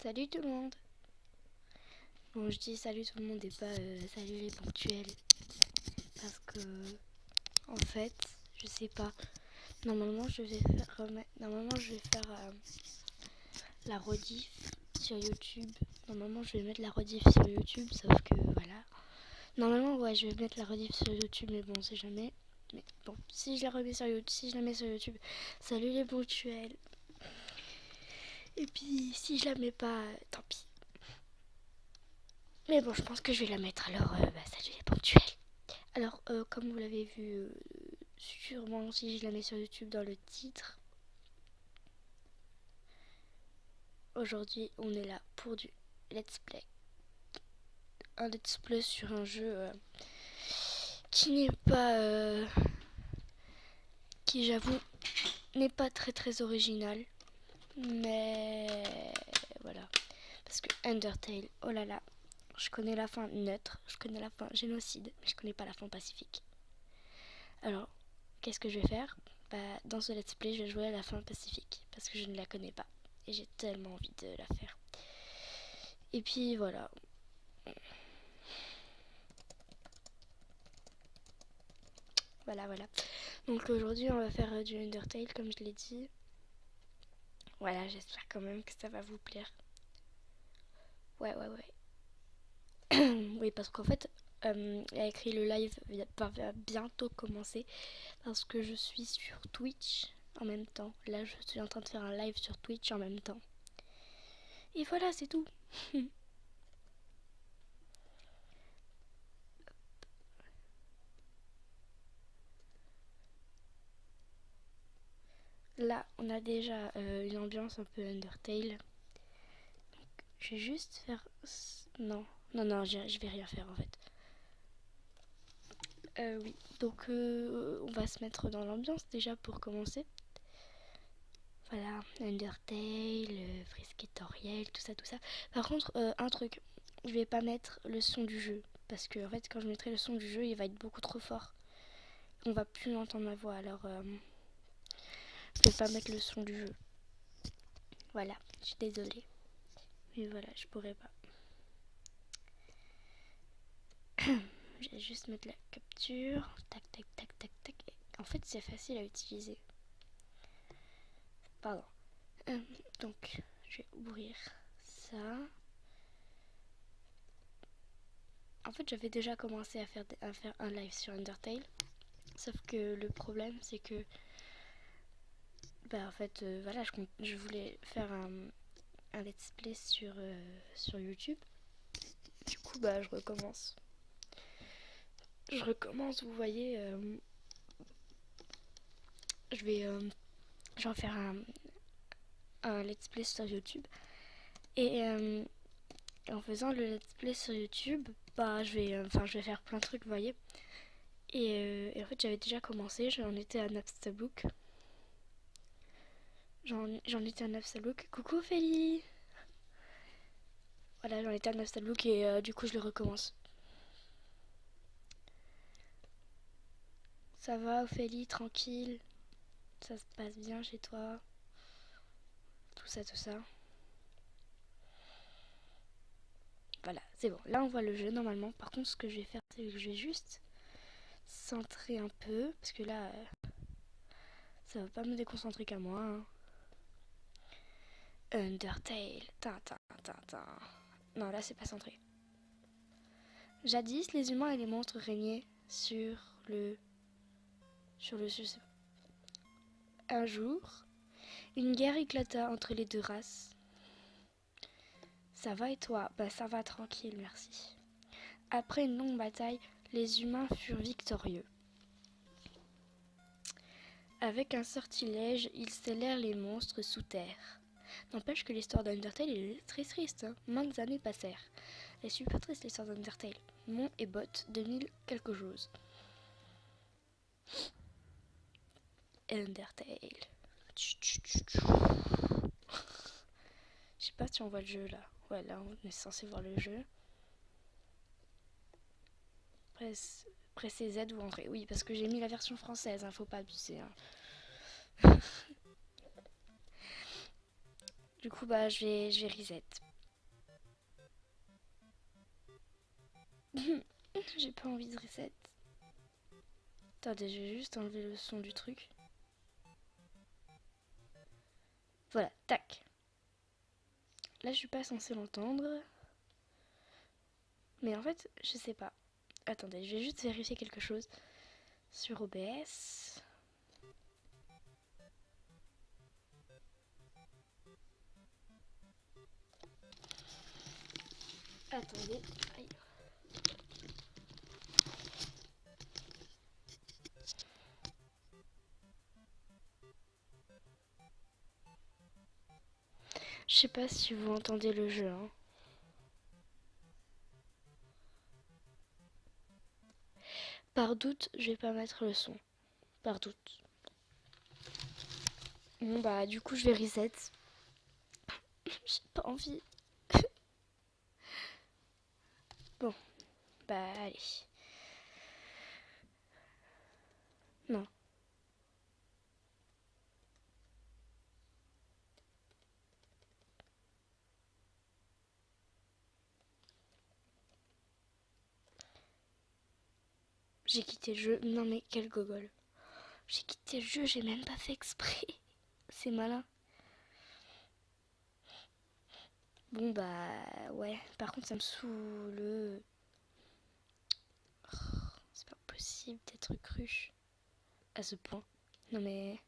Salut tout le monde. Bon, je dis salut tout le monde et pas salut les ponctuels. Parce que, en fait, je sais pas. Normalement, je vais faire la rediff sur YouTube. Normalement, je vais mettre la rediff sur YouTube, sauf que voilà. Normalement, ouais, je vais mettre la rediff sur YouTube, mais bon, on sait jamais. Mais bon, si je la remets sur YouTube, si je la mets sur YouTube, salut les ponctuels. Et puis, si je la mets pas, tant pis. Mais bon, je pense que je vais la mettre. Alors, salut les ponctuels. Alors, comme vous l'avez vu sûrement si je la mets sur YouTube dans le titre, aujourd'hui on est là pour du let's play. Un let's play sur un jeu qui n'est pas, qui j'avoue n'est pas très original, mais voilà. Parce que Undertale, oh là là, je connais la fin neutre, je connais la fin génocide, mais je connais pas la fin pacifique. Alors, qu'est-ce que je vais faire ? Dans ce let's play, je vais jouer à la fin pacifique, parce que je ne la connais pas. Et j'ai tellement envie de la faire. Et puis voilà. Voilà. Donc aujourd'hui, on va faire du Undertale, comme je l'ai dit. Voilà, j'espère quand même que ça va vous plaire. Ouais. Oui, parce qu'en fait, elle a écrit le live va bientôt commencer. Parce que je suis sur Twitch en même temps. Là, je suis en train de faire un live sur Twitch en même temps. Et voilà, c'est tout. Là, on a déjà une ambiance un peu Undertale. Donc, je vais juste faire... Non, je vais rien faire en fait. Oui, donc on va se mettre dans l'ambiance déjà pour commencer. Voilà, Undertale, Frisketoriel, tout ça. Par contre, un truc, je vais pas mettre le son du jeu. Parce que en fait, quand je mettrai le son du jeu, il va être beaucoup trop fort. On va plus entendre ma voix, alors je vais pas mettre le son du jeu. Voilà, je suis désolée. Mais voilà, je pourrais pas. Je vais juste mettre la capture. Tac. En fait, c'est facile à utiliser. Pardon. Donc, je vais ouvrir ça. En fait, j'avais déjà commencé à faire un live sur Undertale. Sauf que le problème, c'est que... en fait, voilà, je voulais faire un let's play sur YouTube. Du coup, je recommence. Vous voyez. Je vais en faire un let's play sur YouTube. Et en faisant le let's play sur YouTube, je vais faire plein de trucs, vous voyez. Et en fait, j'avais déjà commencé, j'en étais à Napstablook. J'en étais à Napstablook. Coucou Ophélie. Voilà, j'en étais à Napstablook et du coup, je le recommence. Ça va Ophélie, tranquille? Ça se passe bien chez toi? Tout ça. Voilà, c'est bon. Là, on voit le jeu normalement. Par contre, ce que je vais faire, c'est que je vais juste centrer un peu. Parce que là, ça va pas me déconcentrer qu'à moi. Hein. Undertale. Tintin. Non, là, c'est pas centré. Jadis, les humains et les monstres régnaient sur le... Un jour, une guerre éclata entre les deux races. Ça va et toi? Ça va tranquille, merci. Après une longue bataille, les humains furent victorieux. Avec un sortilège, ils scellèrent les monstres sous terre. N'empêche que l'histoire d'Undertale est très triste. Hein. Maintes années passèrent. Elle est super triste l'histoire d'Undertale. Mon et Bot, 2000 quelque chose. Undertale. Je sais pas si on voit le jeu là. Ouais, là on est censé voir le jeu. Pressez Z ou entrer. Oui, parce que j'ai mis la version française, hein, faut pas abuser. Hein. Du coup, je vais reset. J'ai pas envie de reset. Attendez, je vais juste enlever le son du truc. Voilà, tac. Là, je suis pas censée l'entendre. Mais en fait, je sais pas. Attendez, je vais juste vérifier quelque chose sur OBS. Attendez. Aïe. Je sais pas si vous entendez le jeu. Hein. Par doute, je vais pas mettre le son. Par doute. Bon bah du coup je vais reset. J'ai pas envie. Bon, bah allez. Non. J'ai quitté le jeu. Non mais quel gogol. J'ai quitté le jeu, j'ai même pas fait exprès. C'est malin. Bon bah ouais. Par contre ça me saoule. Oh, c'est pas possible d'être cru à ce point. Non mais...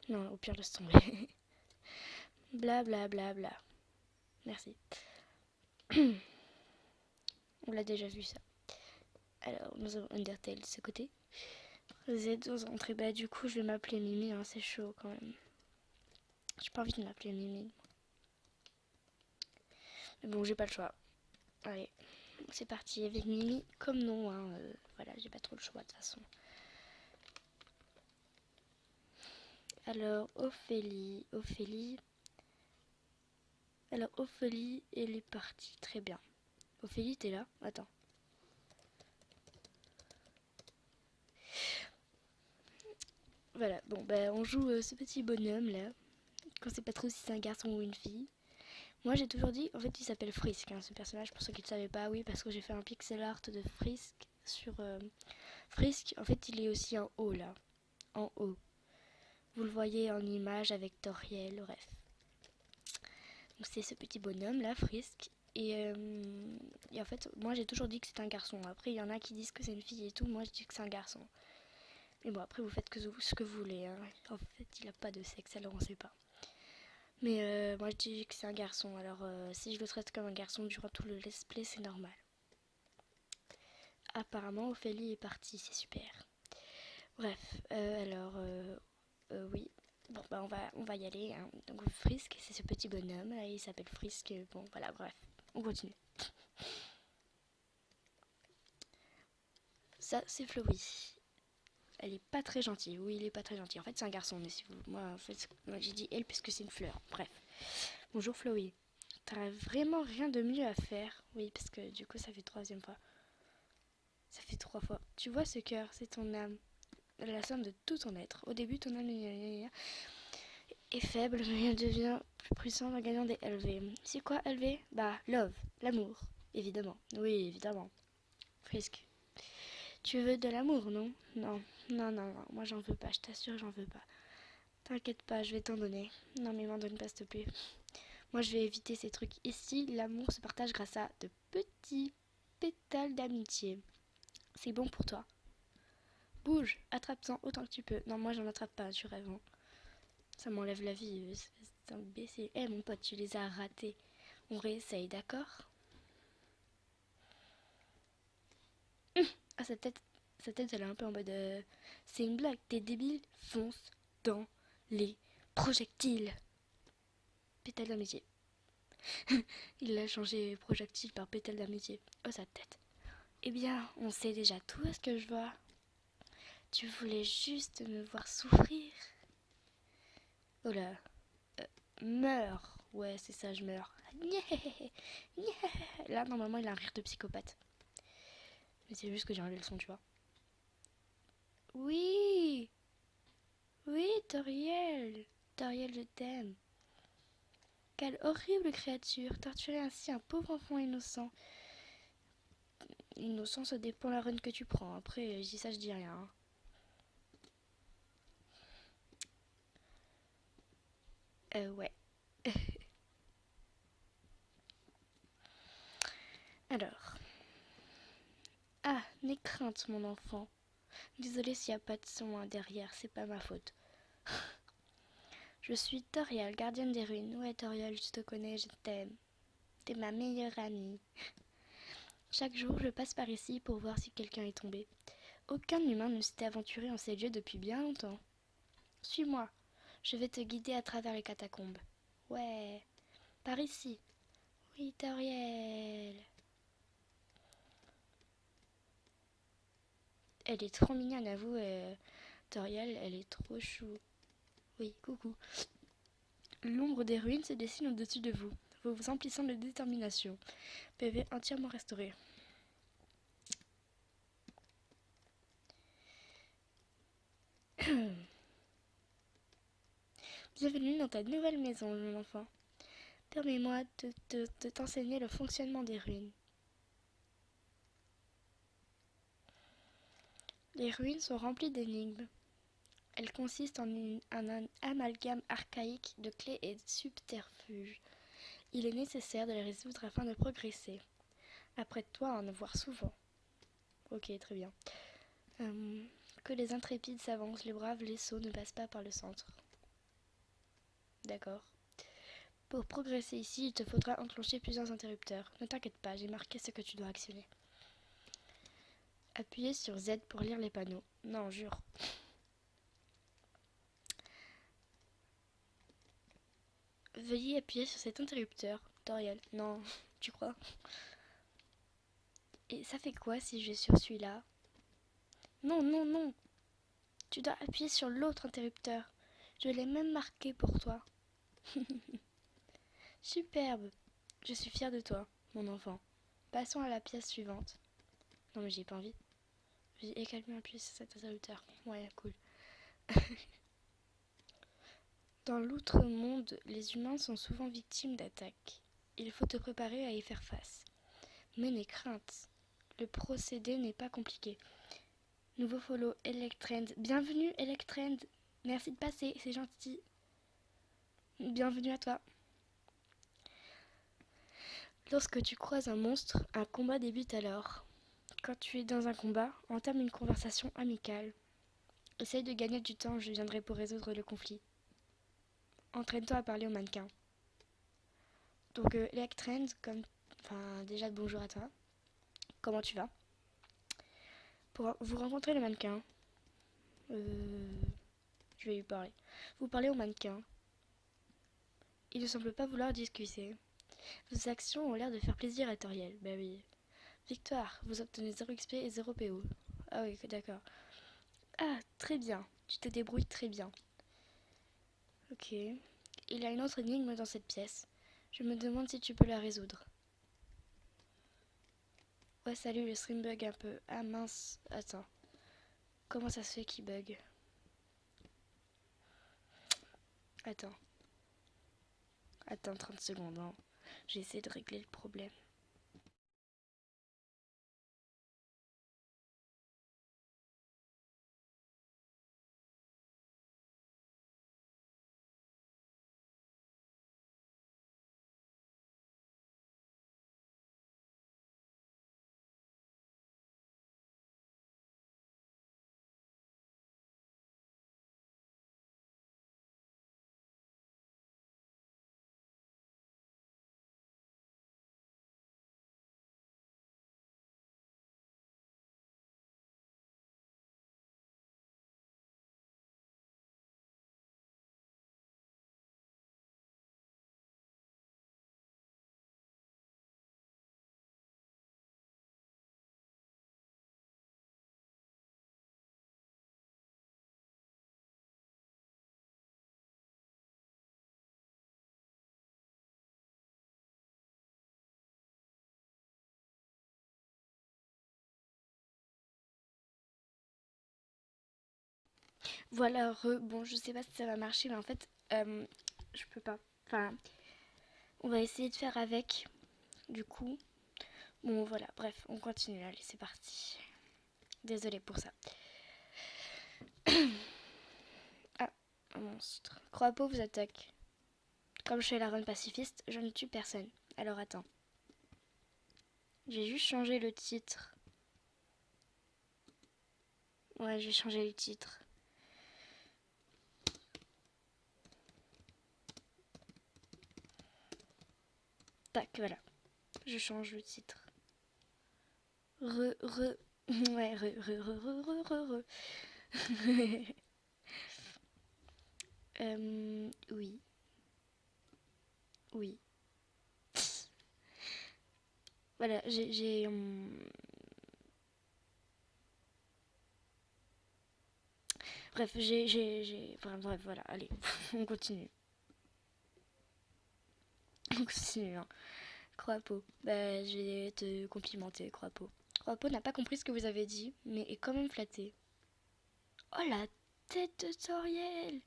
Non, au pire laisse tomber. Bla bla bla bla. Merci. On l'a déjà vu ça. Alors nous avons Undertale de ce côté. Z aux entrées. Bah du coup je vais m'appeler Mimi, hein, c'est chaud quand même. J'ai pas envie de m'appeler Mimi. Mais bon, j'ai pas le choix. Allez, c'est parti avec Mimi comme nom. Hein, voilà, j'ai pas trop le choix de toute façon. Alors, Ophélie. Alors, Ophélie, elle est partie. Très bien. Ophélie, t'es là? Attends. Voilà, bon, bah, on joue ce petit bonhomme là. Qu'on sait pas trop si c'est un garçon ou une fille. Moi, j'ai toujours dit, en fait, il s'appelle Frisk, hein, ce personnage, pour ceux qui ne savaient pas. Oui, parce que j'ai fait un pixel art de Frisk sur Frisk. En fait, il est aussi en haut là. En haut. Vous le voyez en image avec Toriel, bref. Donc c'est ce petit bonhomme là, Frisk. Et en fait, moi j'ai toujours dit que c'est un garçon. Après, il y en a qui disent que c'est une fille et tout. Moi je dis que c'est un garçon. Mais bon, après, vous faites ce que vous voulez. Hein. En fait, il a pas de sexe, alors on sait pas. Mais moi je dis que c'est un garçon. Alors si je le traite comme un garçon durant tout le let's play, c'est normal. Apparemment, Ophélie est partie, c'est super. Bref, oui. Bon, bah on va y aller. Hein. Donc Frisk, c'est ce petit bonhomme. Là, il s'appelle Frisk. Bon, voilà, bref. On continue. Ça, c'est Flowey. Elle est pas très gentille. Oui, il est pas très gentil. En fait, c'est un garçon. Mais si vous... moi, en fait, j'ai dit elle puisque c'est une fleur. Bref. Bonjour Flowey. T'as vraiment rien de mieux à faire. Oui, parce que du coup, ça fait 3e fois. Ça fait 3 fois. Tu vois ce cœur, c'est ton âme. La somme de tout ton être. Au début, ton âme est faible, mais elle devient plus puissante en gagnant des LV. C'est quoi LV? Bah, love, l'amour. Évidemment. Oui, évidemment. Frisk. Tu veux de l'amour, non? Non, non, non, non. Moi, j'en veux pas. Je t'assure, j'en veux pas. T'inquiète pas, je vais t'en donner. Non, mais m'en donne pas, s'il te plaît. Moi, je vais éviter ces trucs. Ici, l'amour se partage grâce à de petits pétales d'amitié. C'est bon pour toi. Bouge, attrape-en autant que tu peux. Non, moi, j'en attrape pas, tu rêves. Hein. Ça m'enlève la vie, c'est imbécile. Eh, mon pote, tu les as ratés. On réessaye, d'accord? Ah, sa tête, elle est un peu en mode... c'est une blague, t'es débile? Fonce dans les projectiles. Pétale d'amitié. Il a changé projectile par pétale d'amitié. Oh, sa tête. Eh bien, on sait déjà tout à ce que je vois. Tu voulais juste me voir souffrir. Oh là. Meurs. Ouais, c'est ça, je meurs. Là, normalement, il a un rire de psychopathe. Mais c'est juste que j'ai enlevé le son, tu vois. Oui. Oui, Toriel. Toriel, je t'aime. Quelle horrible créature, torturer ainsi un pauvre enfant innocent. Innocent, ça dépend la run que tu prends. Après, je dis ça, je dis rien. Ouais. Alors. Ah, n'aie crainte, mon enfant. Désolée s'il n'y a pas de son derrière, c'est pas ma faute. Je suis Toriel, gardienne des ruines. Ouais, Toriel, je te connais, je t'aime. T'es ma meilleure amie. Chaque jour, je passe par ici pour voir si quelqu'un est tombé. Aucun humain ne s'était aventuré en ces lieux depuis bien longtemps. Suis-moi, je vais te guider à travers les catacombes. Ouais, par ici. Oui, Toriel. Elle est trop mignonne, à vous, Toriel, elle est trop chou. Oui, coucou. L'ombre des ruines se dessine au-dessus de vous. Vous vous emplissant de détermination. PV entièrement restauré. Bienvenue dans ta nouvelle maison, mon enfant. Permets-moi de t'enseigner le fonctionnement des ruines. Les ruines sont remplies d'énigmes. Elles consistent en un amalgame archaïque de clés et de subterfuges. Il est nécessaire de les résoudre afin de progresser. Apprête-toi à en voir souvent. Ok, très bien. Que les intrépides s'avancent, les braves, les sots ne passent pas par le centre. D'accord. Pour progresser ici, il te faudra enclencher plusieurs interrupteurs. Ne t'inquiète pas, j'ai marqué ce que tu dois actionner. Appuyez sur Z pour lire les panneaux. Non, jure. Veuillez appuyer sur cet interrupteur. Toriel. Non, tu crois? Et ça fait quoi si je vais sur celui-là? Non, non, non. Tu dois appuyer sur l'autre interrupteur. Je l'ai même marqué pour toi. Superbe. Je suis fière de toi, mon enfant. Passons à la pièce suivante. Non mais j'ai pas envie. J'ai également appuyé sur cet interrupteur. Ouais, cool. Dans l'outre-monde, les humains sont souvent victimes d'attaques. Il faut te préparer à y faire face. Mais n'aie crainte. Le procédé n'est pas compliqué. Nouveau follow Electrend. Bienvenue Electrend. Merci de passer, c'est gentil. Bienvenue à toi. Lorsque tu croises un monstre, un combat débute alors. Quand tu es dans un combat, entame une conversation amicale. Essaye de gagner du temps, je viendrai pour résoudre le conflit. Entraîne-toi à parler au mannequin. Donc Electrend, enfin déjà bonjour à toi. Comment tu vas? Pour vous rencontrez le mannequin. Je vais lui parler. Vous parlez au mannequin. Il ne semble pas vouloir discuter. Vos actions ont l'air de faire plaisir à Toriel. Bah oui. Victoire, vous obtenez 0 XP et 0 PO. Ah oui, d'accord. Ah, très bien. Tu te débrouilles très bien. Ok. Il y a une autre énigme dans cette pièce. Je me demande si tu peux la résoudre. Ouais, salut, le stream bug un peu. Ah mince, attends. Comment ça se fait qu'il bug? Attends. Attends 30 secondes, hein. J'ai essayé de régler le problème. Voilà, bon, je sais pas si ça va marcher, mais en fait, je peux pas. Enfin, On va essayer de faire avec, du coup. Bon, voilà, bref, on continue. Allez, c'est parti. Désolée pour ça. Ah, un monstre. Croix-peau vous attaque. Comme je suis la reine pacifiste, je ne tue personne. Alors attends. J'ai juste changé le titre. Ouais, j'ai changé le titre. Tac, voilà. Je change le titre. Ouais, oui. Oui. Voilà, bref, enfin, bref, voilà, allez, on continue. On continue, hein. Croix-peau. Bah, je vais te complimenter, Croix-peau. Croix-peau n'a pas compris ce que vous avez dit, mais est quand même flatté. Oh, la tête de Toriel.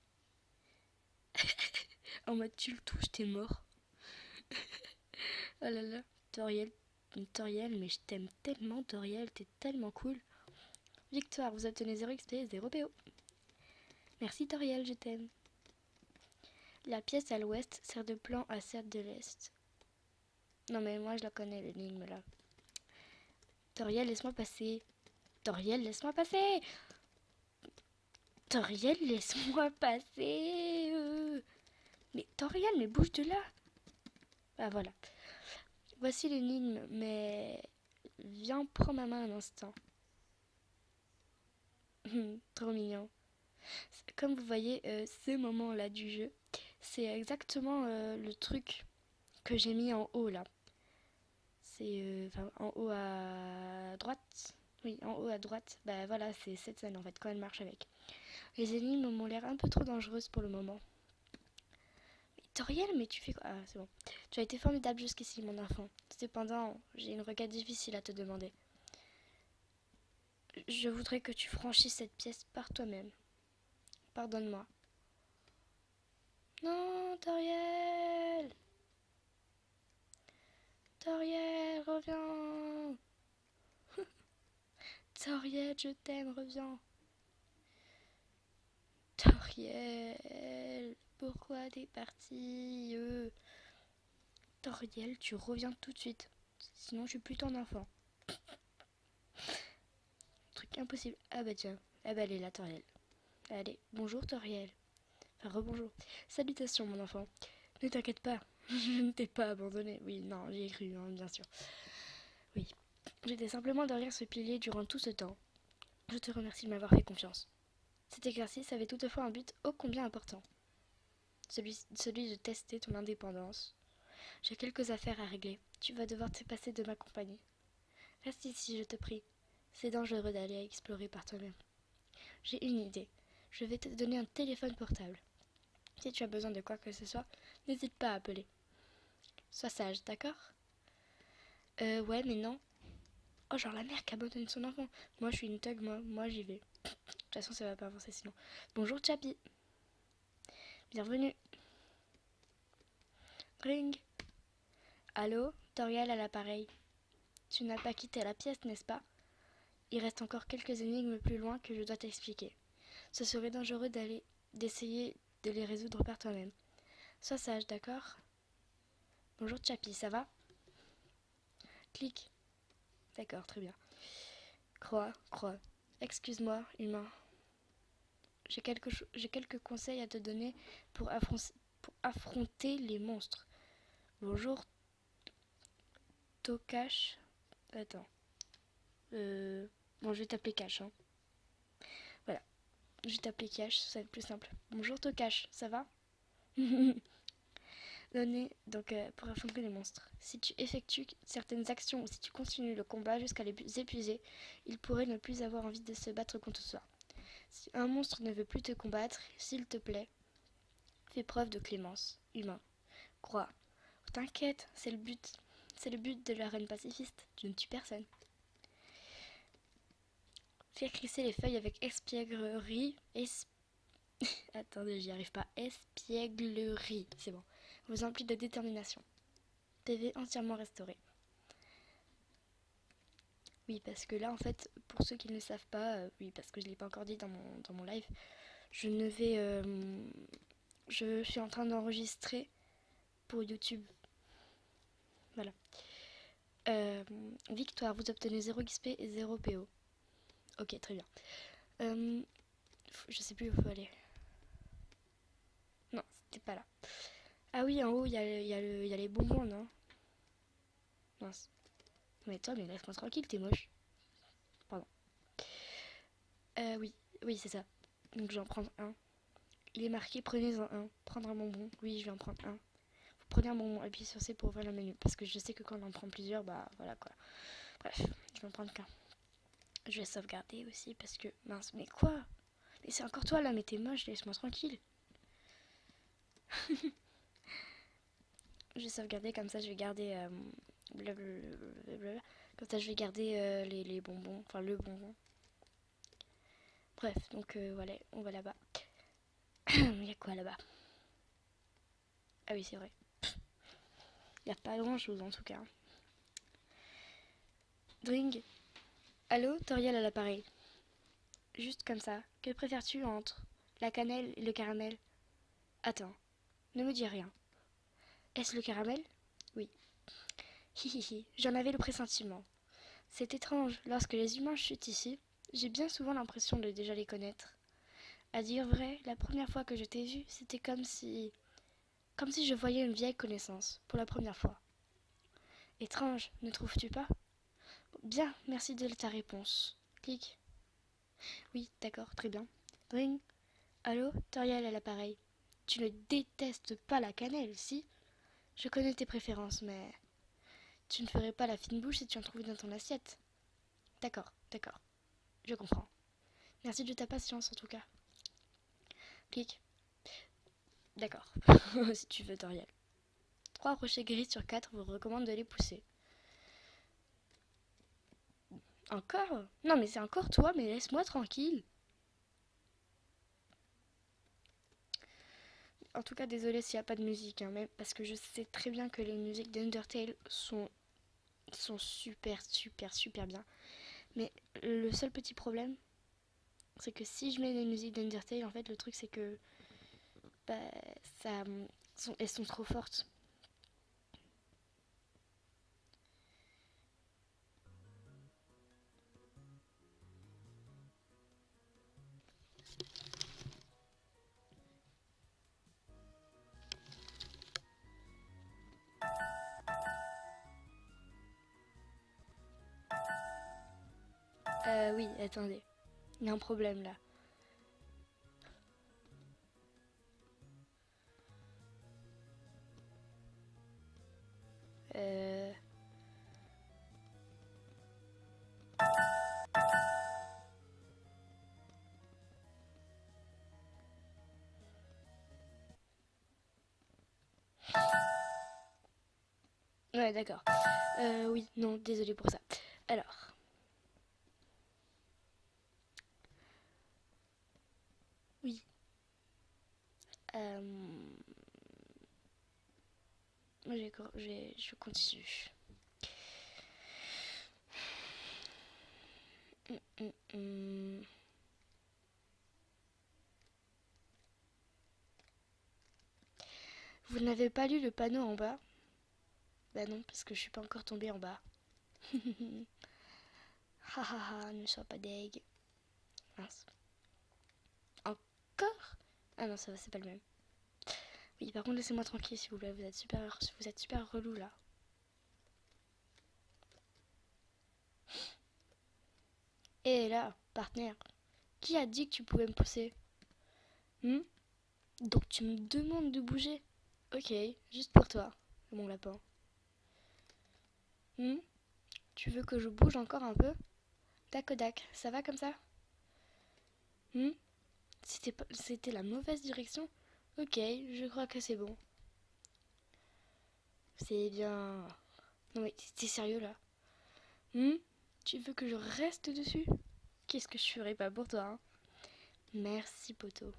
En mode, tu le touches, t'es mort. Oh là là. Toriel, mais je t'aime tellement, Toriel, t'es tellement cool. Victoire, vous obtenez 0 XP, 0 PO. Merci Toriel, je t'aime. La pièce à l'ouest sert de plan à celle de l'est. Non mais moi je la connais l'énigme là. Toriel, laisse-moi passer. Toriel, laisse-moi passer. Toriel, laisse-moi passer. Mais Toriel, mais bouge de là. Ah voilà. Voici l'énigme, mais viens, prends ma main un instant. Trop mignon. Comme vous voyez, ce moment-là du jeu, c'est exactement le truc que j'ai mis en haut là. C'est en haut à droite. Oui, en haut à droite. Bah voilà, c'est cette scène en fait, quand elle marche avec. Les énigmes m'ont l'air un peu trop dangereuses pour le moment. Mais Toriel, mais tu fais quoi? Ah, c'est bon. Tu as été formidable jusqu'ici, mon enfant. Cependant, j'ai une requête difficile à te demander. Je voudrais que tu franchisses cette pièce par toi-même. Pardonne-moi. Non, Toriel! Toriel, reviens! Toriel, je t'aime, reviens! Toriel, pourquoi t'es parti? Toriel, tu reviens tout de suite. Sinon, je suis plus ton enfant. Truc impossible. Ah bah tiens. Ah bah elle est là, Toriel. Allez, bonjour Toriel. Enfin, rebonjour. Salutations, mon enfant. Ne t'inquiète pas, je ne t'ai pas abandonné. Oui, non, j'y ai cru, hein, bien sûr. Oui. J'étais simplement derrière ce pilier durant tout ce temps. Je te remercie de m'avoir fait confiance. Cet exercice avait toutefois un but ô combien important. Celui de tester ton indépendance. J'ai quelques affaires à régler. Tu vas devoir te passer de ma compagnie. Reste ici, je te prie. C'est dangereux d'aller explorer par toi-même. J'ai une idée. Je vais te donner un téléphone portable. Si tu as besoin de quoi que ce soit, n'hésite pas à appeler. Sois sage, d'accord? Ouais, mais non. Oh, genre la mère qui abandonne son enfant. Moi, je suis une thug, moi j'y vais. De toute façon, ça va pas avancer sinon. Bonjour, Chappie. Bienvenue. Ring. Allô, Toriel à l'appareil. Tu n'as pas quitté la pièce, n'est-ce pas? Il reste encore quelques énigmes plus loin que je dois t'expliquer. Ce serait dangereux d'essayer de les résoudre par toi-même. Sois sage, d'accord? Bonjour Chappie, ça va? Clique. D'accord, très bien. Croix. Excuse-moi, humain. J'ai quelques conseils à te donner pour affronter les monstres. Bonjour, Tokash. Attends. Bon, je vais t'appeler Cash, hein. Voilà. Je vais t'appeler Cash, ça va être plus simple. Bonjour, Tokash, ça va? Pour affronter les monstres. Si tu effectues certaines actions ou si tu continues le combat jusqu'à les épuiser, il pourrait ne plus avoir envie de se battre contre toi. Si un monstre ne veut plus te combattre, s'il te plaît, fais preuve de clémence, humain. Crois. T'inquiète, c'est le but. C'est le but de la reine pacifiste. Tu ne tues personne. Faire crisser les feuilles avec espièglerie. Attendez, j'y arrive pas. Espièglerie. C'est bon. Vous implique de détermination. TV entièrement restaurée. Oui, parce que là, en fait, pour ceux qui ne le savent pas, oui, parce que je ne l'ai pas encore dit dans mon live, je ne vais... je suis en train d'enregistrer pour YouTube. Voilà. Victoire, vous obtenez 0 XP et 0 PO. Ok, très bien. Je sais plus où il faut aller. Non, c'était pas là. Ah oui, en haut, il y a les bonbons, non? Mince. Mais toi, mais laisse-moi tranquille, t'es moche. Pardon. Oui, oui, c'est ça. Donc je vais en prendre un. Il est marqué, prenez-en un. Prendre un bonbon. Oui, je vais en prendre un. Vous prenez un bonbon, appuyez sur C pour ouvrir le menu. Parce que je sais que quand on en prend plusieurs, bah voilà quoi. Bref, je vais en prendre qu'un. Je vais sauvegarder aussi parce que... Mince, mais quoi? Mais c'est encore toi là, mais t'es moche, laisse-moi tranquille. Je vais sauvegarder, comme ça je vais garder... blablabla. Comme ça je vais garder les bonbons, enfin le bonbon. Bref, donc voilà, on va là-bas. Il y a quoi là-bas? Ah oui, c'est vrai. Il n'y a pas grand-chose en tout cas. Dring. Allô, Toriel à l'appareil. Juste comme ça, que préfères-tu entre la cannelle et le caramel? Attends, ne me dis rien. Est-ce le caramel? Oui. Hihihi, j'en avais le pressentiment. C'est étrange, lorsque les humains chutent ici, j'ai bien souvent l'impression de déjà les connaître. À dire vrai, la première fois que je t'ai vu, c'était comme si je voyais une vieille connaissance, pour la première fois. Étrange, ne trouves-tu pas? Bien, merci de ta réponse. Clic. Oui, d'accord, très bien. Ring. Allô, Toriel à l'appareil. Tu ne détestes pas la cannelle, si? Je connais tes préférences, mais tu ne ferais pas la fine bouche si tu en trouvais dans ton assiette. D'accord, d'accord, je comprends. Merci de ta patience en tout cas. Clic. D'accord, si tu veux, Toriel. 3 rochers gris sur 4 vous recommande de les pousser. Encore? Non mais c'est encore toi, mais laisse-moi tranquille. En tout cas, désolé s'il n'y a pas de musique, hein, même parce que je sais très bien que les musiques d'Undertale sont super, super, super bien. Mais le seul petit problème, c'est que si je mets les musiques d'Undertale, en fait, le truc c'est que bah, elles sont trop fortes. Oui, attendez. Il y a un problème là. Euh... Ouais, d'accord. Oui, non, désolé pour ça. Alors. Oui. Je continue. Vous n'avez pas lu le panneau en bas? Bah non, parce que je suis pas encore tombée en bas. Ha ha ha, ne sois pas deg. Mince. Encore? Ah non, ça va, c'est pas le même. Oui, par contre, laissez-moi tranquille s'il vous plaît, vous êtes super relou là. Et là, partenaire, qui a dit que tu pouvais me pousser? Donc tu me demandes de bouger? Ok, juste pour toi, mon lapin. Tu veux que je bouge encore un peu? Dac, ça va comme ça? C'était la mauvaise direction? Ok, je crois que c'est bon. C'est bien... Non mais t'es sérieux là? Tu veux que je reste dessus? Qu'est-ce que je ferais pas pour toi, hein? Merci, poteau.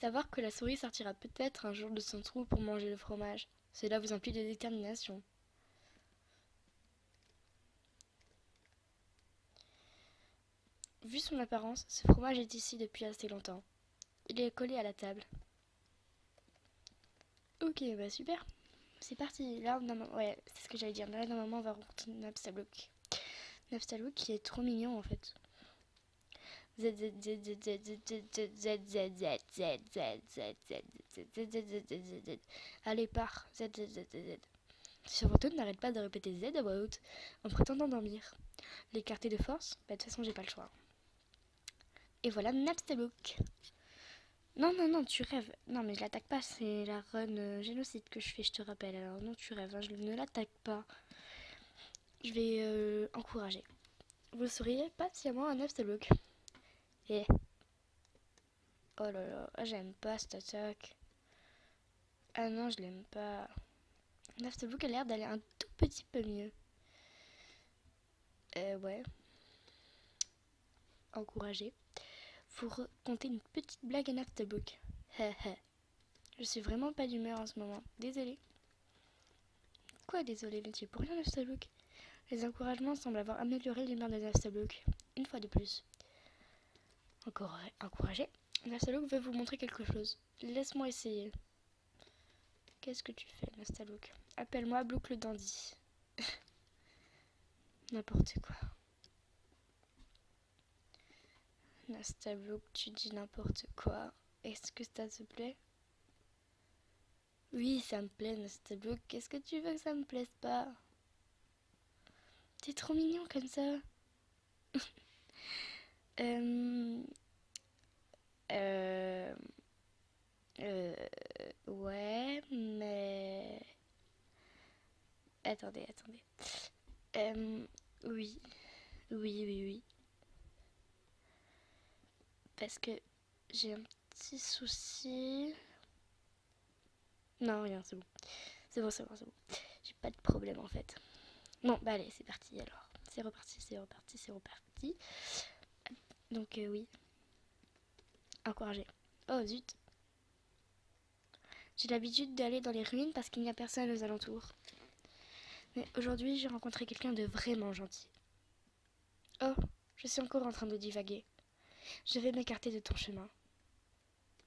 Savoir que la souris sortira peut-être un jour de son trou pour manger le fromage. Cela vous emplit de détermination. Vu son apparence, ce fromage est ici depuis assez longtemps. Il est collé à la table. Ok, bah super. C'est parti. Là, ouais, c'est ce que j'allais dire. Là, normalement, on va rencontrer Napstablook. Napstablook qui est trop mignon en fait. Z Z Z Z Z Z Z Z Z Z Z Z Z. Allez, pars. Z Z Z Z Z. Ce fantôme n'arrête pas de répéter Z à voix haute en prétendant dormir. L'écarter de force? Bah, de toute façon, j'ai pas le choix. Et voilà Napstablook. Non, non, non, tu rêves. Non, mais je l'attaque pas, c'est la run génocide que je fais, je te rappelle. Alors non, tu rêves, hein, je ne l'attaque pas. Je vais encourager. Vous souriez patiemment à Napstablook. Eh. Oh là là, j'aime pas cette attaque. Ah non, je l'aime pas. Napstablook a l'air d'aller un tout petit peu mieux. Ouais. Encourager. Vous racontez une petite blague à Napstablook. Je suis vraiment pas d'humeur en ce moment. Désolée. Quoi, désolé, mais tu es pour rien, Napstablook. Les encouragements semblent avoir amélioré l'humeur de Napstablook. Une fois de plus. Encore encouragé. Napstablook veut vous montrer quelque chose. Laisse-moi essayer. Qu'est-ce que tu fais, Napstablook? Appelle-moi Blook le dandy. N'importe quoi. Napstablook, tu dis n'importe quoi. Est-ce que ça te plaît? Oui, ça me plaît, Napstablook. Qu'est-ce que tu veux que ça me plaise pas? T'es trop mignon comme ça. euh... Euh... Ouais, mais... Attendez. Oui. Oui. Parce que j'ai un petit souci. Non, rien, c'est bon. C'est bon. J'ai pas de problème en fait. Bon, bah allez, c'est parti alors. C'est reparti. Donc oui, encouragé. Oh zut. J'ai l'habitude d'aller dans les ruines parce qu'il n'y a personne aux alentours. Mais aujourd'hui, j'ai rencontré quelqu'un de vraiment gentil. Oh, je suis encore en train de divaguer. Je vais m'écarter de ton chemin.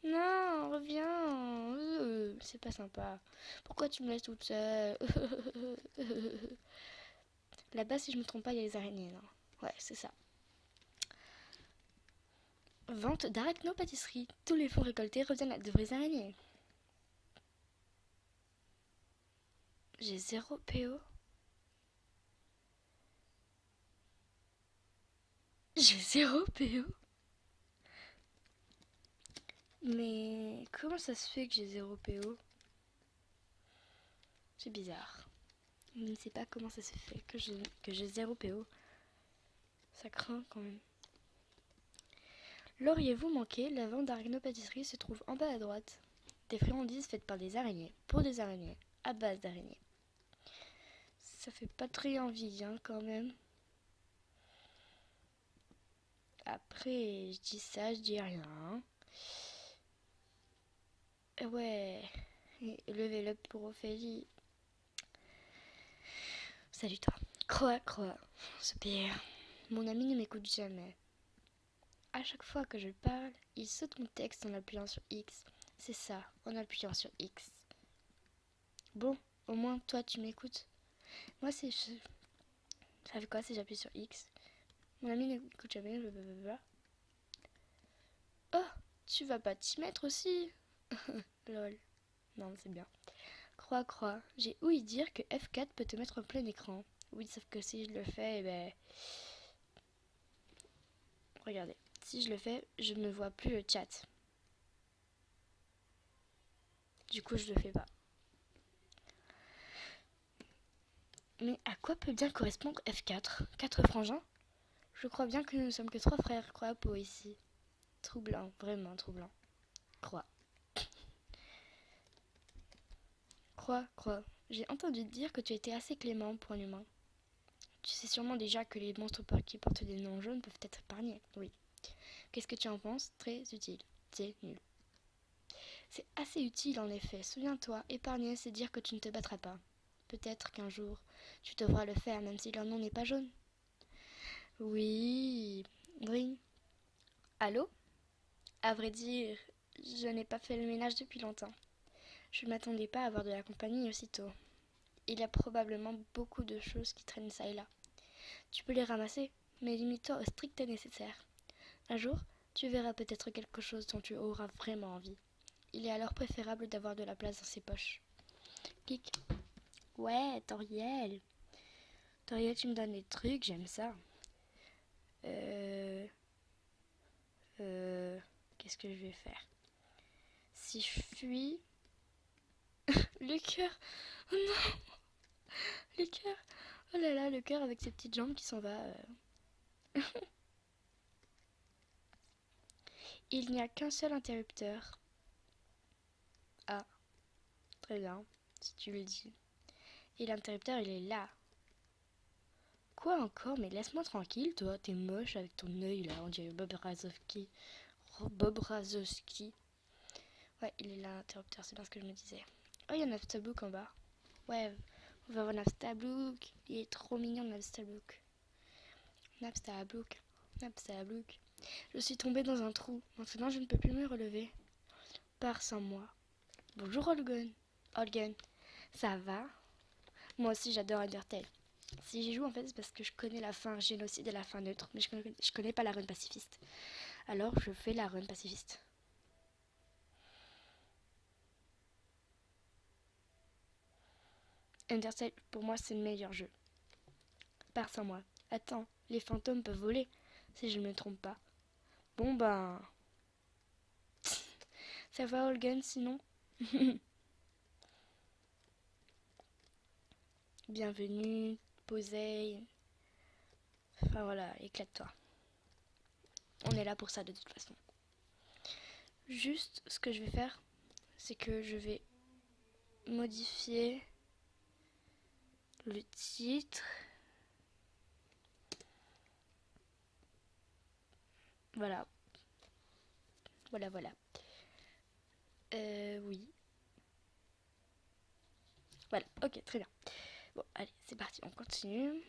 Non, reviens. C'est pas sympa. Pourquoi tu me laisses toute seule? Là-bas, si je me trompe pas, il y a les araignées, non? Ouais, c'est ça. Vente d'arachno-pâtisserie. Tous les fonds récoltés reviennent à de vraies araignées. J'ai 0 PO. J'ai 0 PO. Mais comment ça se fait que j'ai 0 PO? C'est bizarre. Je ne sais pas comment ça se fait que j'ai 0 PO. Ça craint quand même. L'auriez-vous manqué? La vente d'arachno-pâtisserie se trouve en bas à droite. Des friandises faites par des araignées, pour des araignées, à base d'araignées. Ça fait pas très envie, hein, quand même. Après, je dis ça, je dis rien. Ouais. Level up pour Ophélie. Salut toi. Croix. Soupir. Mon ami ne m'écoute jamais. À chaque fois que je parle, il saute mon texte en appuyant sur X. C'est ça, en appuyant sur X. Bon, au moins toi tu m'écoutes. Moi c'est... Ça fait quoi si j'appuie sur X? Mon ami n'écoute jamais, blablabla. Oh, tu vas pas t'y mettre aussi? Lol. Non, c'est bien. Croix. J'ai ouï dire que F4 peut te mettre en plein écran. Oui, sauf que si je le fais, eh ben... Regardez. Si je le fais, je ne vois plus le chat. Du coup, je le fais pas. Mais à quoi peut bien correspondre F4? 4 frangins? Je crois bien que nous ne sommes que 3 frères, croix Peau ici. Troublant, vraiment troublant. Croix. Croix. J'ai entendu dire que tu étais assez clément pour un humain. Tu sais sûrement déjà que les monstres qui portent des noms jaunes peuvent être épargnés. Oui. Qu'est-ce que tu en penses? Très utile. C'est nul. C'est assez utile en effet. Souviens-toi, épargner, c'est dire que tu ne te battras pas. Peut-être qu'un jour, tu devras le faire même si leur nom n'est pas jaune. Oui, oui. Allô? À vrai dire, je n'ai pas fait le ménage depuis longtemps. Je ne m'attendais pas à avoir de la compagnie aussitôt. Il y a probablement beaucoup de choses qui traînent ça et là. Tu peux les ramasser, mais limite-toi au strict nécessaire. Un jour, tu verras peut-être quelque chose dont tu auras vraiment envie. Il est alors préférable d'avoir de la place dans ses poches. Clic. Ouais, Toriel. Toriel, tu me donnes des trucs, j'aime ça. Euh... Qu'est-ce que je vais faire? Si je fuis... Le cœur. Oh non, le cœur. Oh là là, le cœur avec ses petites jambes qui s'en va. Il n'y a qu'un seul interrupteur. Ah, très bien, si tu le dis. Et l'interrupteur, il est là. Quoi encore? Mais laisse-moi tranquille, toi. T'es moche avec ton œil là. On dirait Bob Razowski. Oh, Bob Razowski. Ouais, il est là, l'interrupteur. C'est bien ce que je me disais. Oh, il y a Naftabook en bas. Ouais, on va voir Naftabook. Il est trop mignon, Naftabook. Naftabook. Naftabook. Je suis tombée dans un trou. Maintenant, je ne peux plus me relever. Pars sans moi. Bonjour, Holgen. Holgen. Ça va? Moi aussi, j'adore Undertale. Si j'y joue, en fait, c'est parce que je connais la fin génocide et la fin neutre, mais je connais pas la run pacifiste. Alors, je fais la run pacifiste. Undertale, pour moi, c'est le meilleur jeu. Pars sans moi. Attends, les fantômes peuvent voler, si je ne me trompe pas. Bon ben... Ça va, Holgen, sinon? Bienvenue, posez. Enfin voilà, éclate-toi. On est là pour ça de toute façon. Juste, ce que je vais faire, c'est que je vais modifier le titre. Voilà. Voilà, voilà. Oui. Voilà, ok, très bien. Bon, allez, c'est parti, on continue.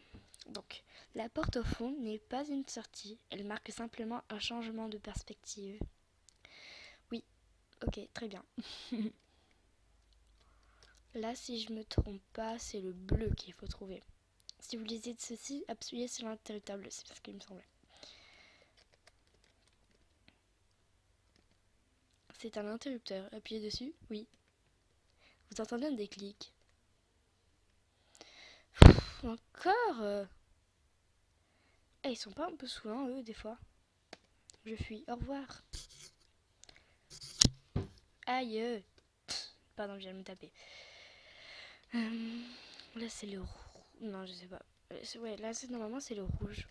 Donc, la porte au fond n'est pas une sortie, elle marque simplement un changement de perspective. Oui, ok, très bien. Là, si je me trompe pas, c'est le bleu qu'il faut trouver. Si vous lisez de ceci, appuyez sur l'interrupteur bleu, c'est ce qu'il me semblait. C'est un interrupteur, appuyez dessus, oui. Vous entendez un déclic. Encore ils sont pas un peu saoulants, eux, des fois. Je fuis, au revoir. Aïe. Pardon, je viens de me taper. Là, c'est le rouge. Non, je sais pas. Ouais, là, normalement, c'est le rouge.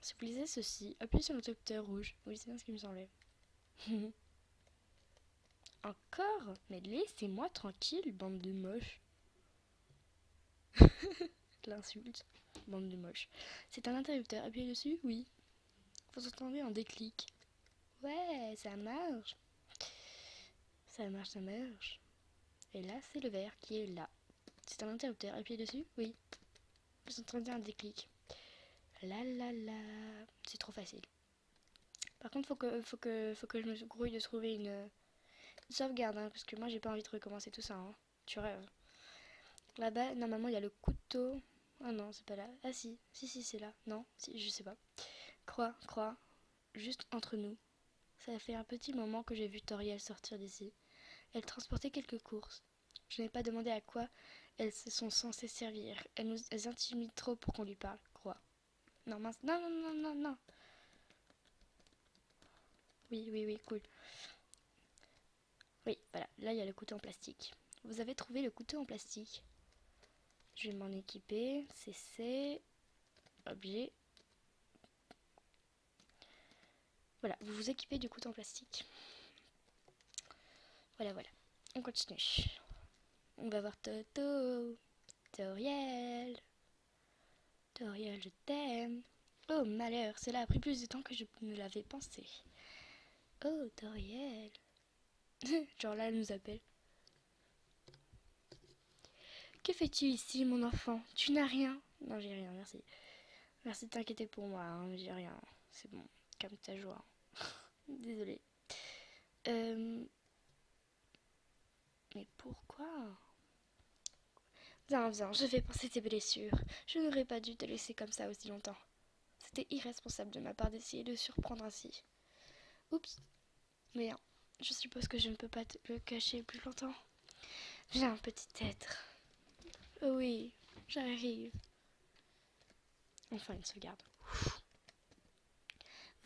Si vous lisez ceci, appuyez sur l'interrupteur rouge. Oui, c'est bien ce qui me semblait. Encore? Mais laissez-moi tranquille, bande de moches. L'insulte. Bande de moches. C'est un interrupteur. Appuyez dessus? Oui. Vous entendez un déclic. Ouais, ça marche. Ça marche, ça marche. Et là, c'est le vert qui est là. C'est un interrupteur. Appuyez dessus? Oui. Vous entendez un déclic. La la la. C'est trop facile. Par contre, faut que je me grouille de trouver une sauvegarde, hein, parce que moi, j'ai pas envie de recommencer tout ça. Hein. Tu rêves. Là-bas, normalement, il y a le couteau. Ah non, c'est pas là. Ah si, si, c'est là. Non, si, je sais pas. Croix, juste entre nous. Ça fait un petit moment que j'ai vu Toriel sortir d'ici. Elle transportait quelques courses. Je n'ai pas demandé à quoi elles se sont censées servir. Elles nous intimident trop pour qu'on lui parle. Croix. Non, mince. Non, non, non, non, non. Oui, cool. Oui, voilà. Là, il y a le couteau en plastique. Vous avez trouvé le couteau en plastique. Je vais m'en équiper. CC. Objet. Voilà, vous vous équipez du couteau en plastique. Voilà. On continue. On va voir Toto. Toriel. Toriel, je t'aime. Oh, malheur, cela a pris plus de temps que je ne l'avais pensé. Oh, Toriel. Genre là, elle nous appelle. Que fais-tu ici, mon enfant? Tu n'as rien? Non, j'ai rien, merci. Merci de t'inquiéter pour moi, hein, j'ai rien. C'est bon, calme ta joie. Désolée. Mais pourquoi? Viens, viens, je vais penser tes blessures. Je n'aurais pas dû te laisser comme ça aussi longtemps. C'était irresponsable de ma part d'essayer de surprendre ainsi. Oups. Mais hein, je suppose que je ne peux pas te le cacher plus longtemps. Viens, petit être. Oh oui, j'arrive. Enfin, une sauvegarde.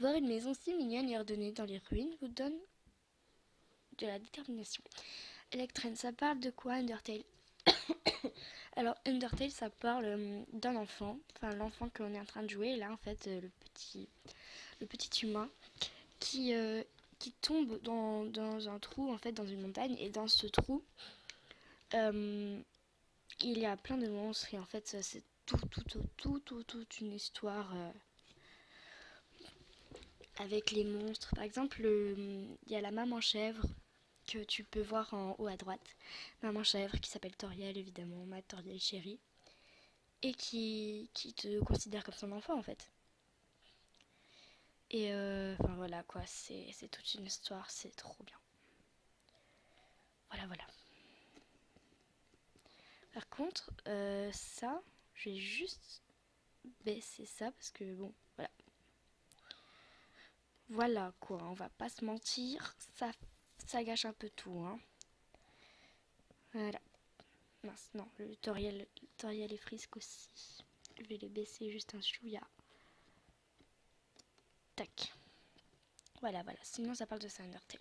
Voir une maison si mignonne et ordonnée dans les ruines vous donne de la détermination. Electrine, ça parle de quoi, Undertale? Alors, Undertale, ça parle d'un enfant, enfin l'enfant qu'on est en train de jouer. Et là, en fait, le petit humain qui, qui tombe dans un trou, en fait, dans une montagne. Et dans ce trou, il y a plein de monstres. Et en fait, c'est toute une histoire avec les monstres. Par exemple, il y a la maman chèvre que tu peux voir en haut à droite. Maman chèvre qui s'appelle Toriel, évidemment, ma Toriel chérie. Et qui te considère comme son enfant, en fait. Et enfin voilà quoi, c'est toute une histoire, c'est trop bien. Voilà, voilà. Par contre, ça, je vais juste baisser ça parce que bon, voilà. Voilà quoi, on va pas se mentir, ça gâche un peu tout, hein. Voilà. Mince, non, le tutoriel est frisque aussi. Je vais les baisser juste un chouïa. Tac. Voilà, voilà. Sinon, ça parle de ça, Undertale.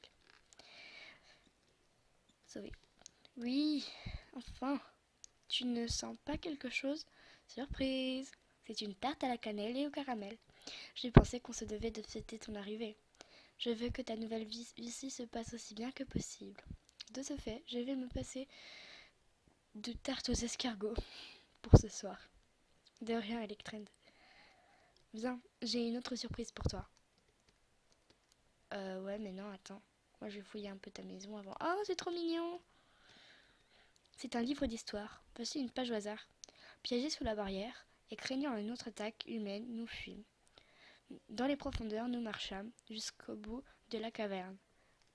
Sauvé. Oui, enfin. Tu ne sens pas quelque chose? Surprise! C'est une tarte à la cannelle et au caramel. J'ai pensé qu'on se devait de fêter ton arrivée. Je veux que ta nouvelle vie ici se passe aussi bien que possible. De ce fait, je vais me passer de tarte aux escargots pour ce soir. De rien, Electrend. Viens, j'ai une autre surprise pour toi. Ouais, mais non, attends. Moi, je vais fouiller un peu ta maison avant. Oh, c'est trop mignon! C'est un livre d'histoire. Voici une page au hasard. Piégés sous la barrière, et craignant une autre attaque humaine, nous fuîmes. Dans les profondeurs, nous marchâmes jusqu'au bout de la caverne.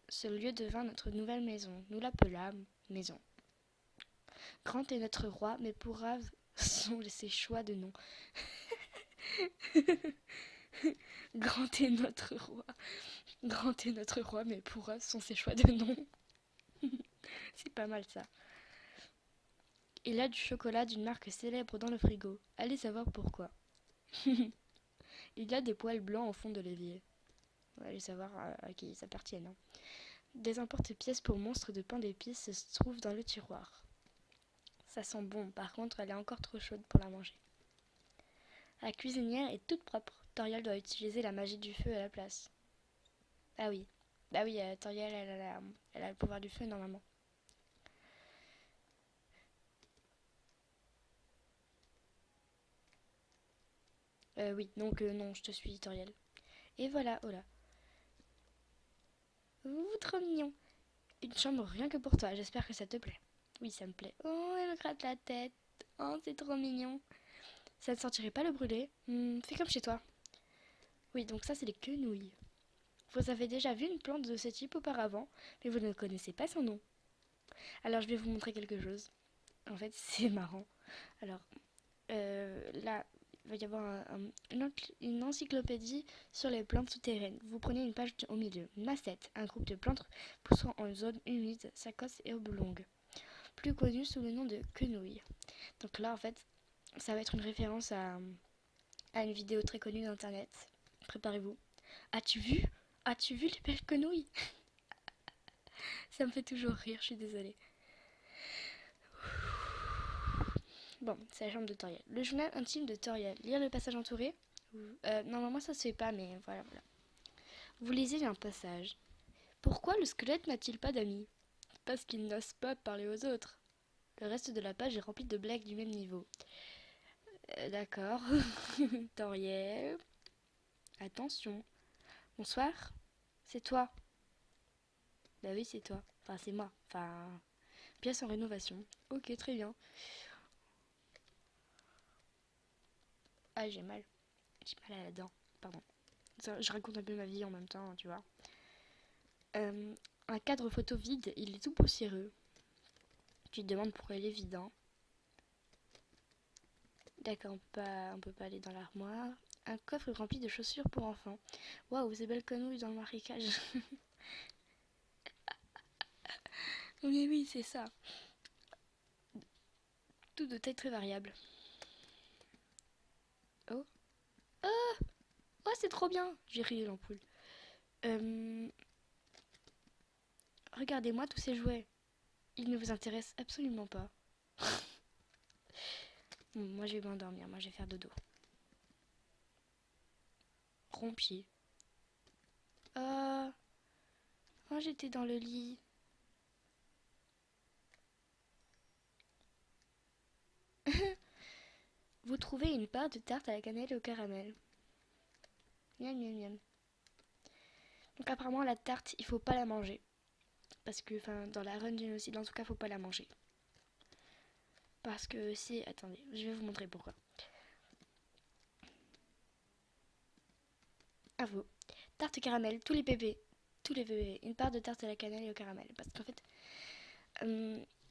Ce lieu devint notre nouvelle maison. Nous l'appelâmes maison. Grand est notre roi, mais pour raves sont ses choix de nom. Grand est notre roi. Grand est notre roi, mais pour raves sont ses choix de nom. C'est pas mal ça. Il a du chocolat d'une marque célèbre dans le frigo. Allez savoir pourquoi. Il y a des poils blancs au fond de l'évier. Allez savoir à qui ils appartiennent. Hein. Des emporte-pièces pour monstres de pain d'épices se trouvent dans le tiroir. Ça sent bon, par contre, elle est encore trop chaude pour la manger. La cuisinière est toute propre. Toriel doit utiliser la magie du feu à la place. Ah oui. Bah oui, Toriel, elle a le pouvoir du feu normalement. Oui, donc non, je te suis, Toriel. Et voilà, oh là. Ouh, trop mignon. Une chambre rien que pour toi, j'espère que ça te plaît. Oui, ça me plaît. Oh, elle me gratte la tête. Oh, c'est trop mignon. Ça ne sentirait pas le brûler? Fais comme chez toi. Oui, donc ça, c'est les quenouilles. Vous avez déjà vu une plante de ce type auparavant, mais vous ne connaissez pas son nom. Alors, je vais vous montrer quelque chose. En fait, c'est marrant. Alors, là, il va y avoir une encyclopédie sur les plantes souterraines. Vous prenez une page au milieu. Macette, un groupe de plantes poussant en zone humide, sacosse et oblongue, plus connu sous le nom de quenouille. Donc là, en fait, ça va être une référence à une vidéo très connue d'internet. Préparez-vous. As-tu vu? As-tu vu les belles quenouilles? Ça me fait toujours rire, je suis désolée. Bon, c'est la chambre de Toriel. Le journal intime de Toriel. Lire le passage entouré. Normalement, ça se fait pas, mais voilà, voilà. Vous lisez un passage. Pourquoi le squelette n'a-t-il pas d'amis? Parce qu'il n'ose pas parler aux autres. Le reste de la page est rempli de blagues du même niveau. D'accord. Toriel. Attention. Bonsoir. C'est toi. Bah oui, c'est toi. Enfin, c'est moi. Enfin, pièce en rénovation. Ok, très bien. Ah, j'ai mal. J'ai mal à la dent. Pardon. Je raconte un peu ma vie en même temps, tu vois. Un cadre photo vide, il est tout poussiéreux. Tu te demandes pourquoi il est vide, hein. D'accord, on peut pas aller dans l'armoire. Un coffre rempli de chaussures pour enfants. Waouh, ces belles conouilles dans le marécage. Mais oui, c'est ça. Tout de taille très variable. Oh. Oh, oh c'est trop bien. J'ai ri l'ampoule. Euh, Regardez-moi tous ces jouets. Ils ne vous intéressent absolument pas. Bon, moi je vais m'endormir, moi je vais faire dodo. Rompier. Ah, moi j'étais dans le lit. Vous trouvez une part de tarte à la cannelle et au caramel. Miam miam miam. Donc apparemment la tarte, il faut pas la manger. Parce que, enfin, dans la run génocide, en tout cas, faut pas la manger. Parce que c'est... Attendez, je vais vous montrer pourquoi. À vous. Tarte caramel, tous les bébés. Tous les bébés. Une part de tarte à la cannelle et au caramel. Parce qu'en fait,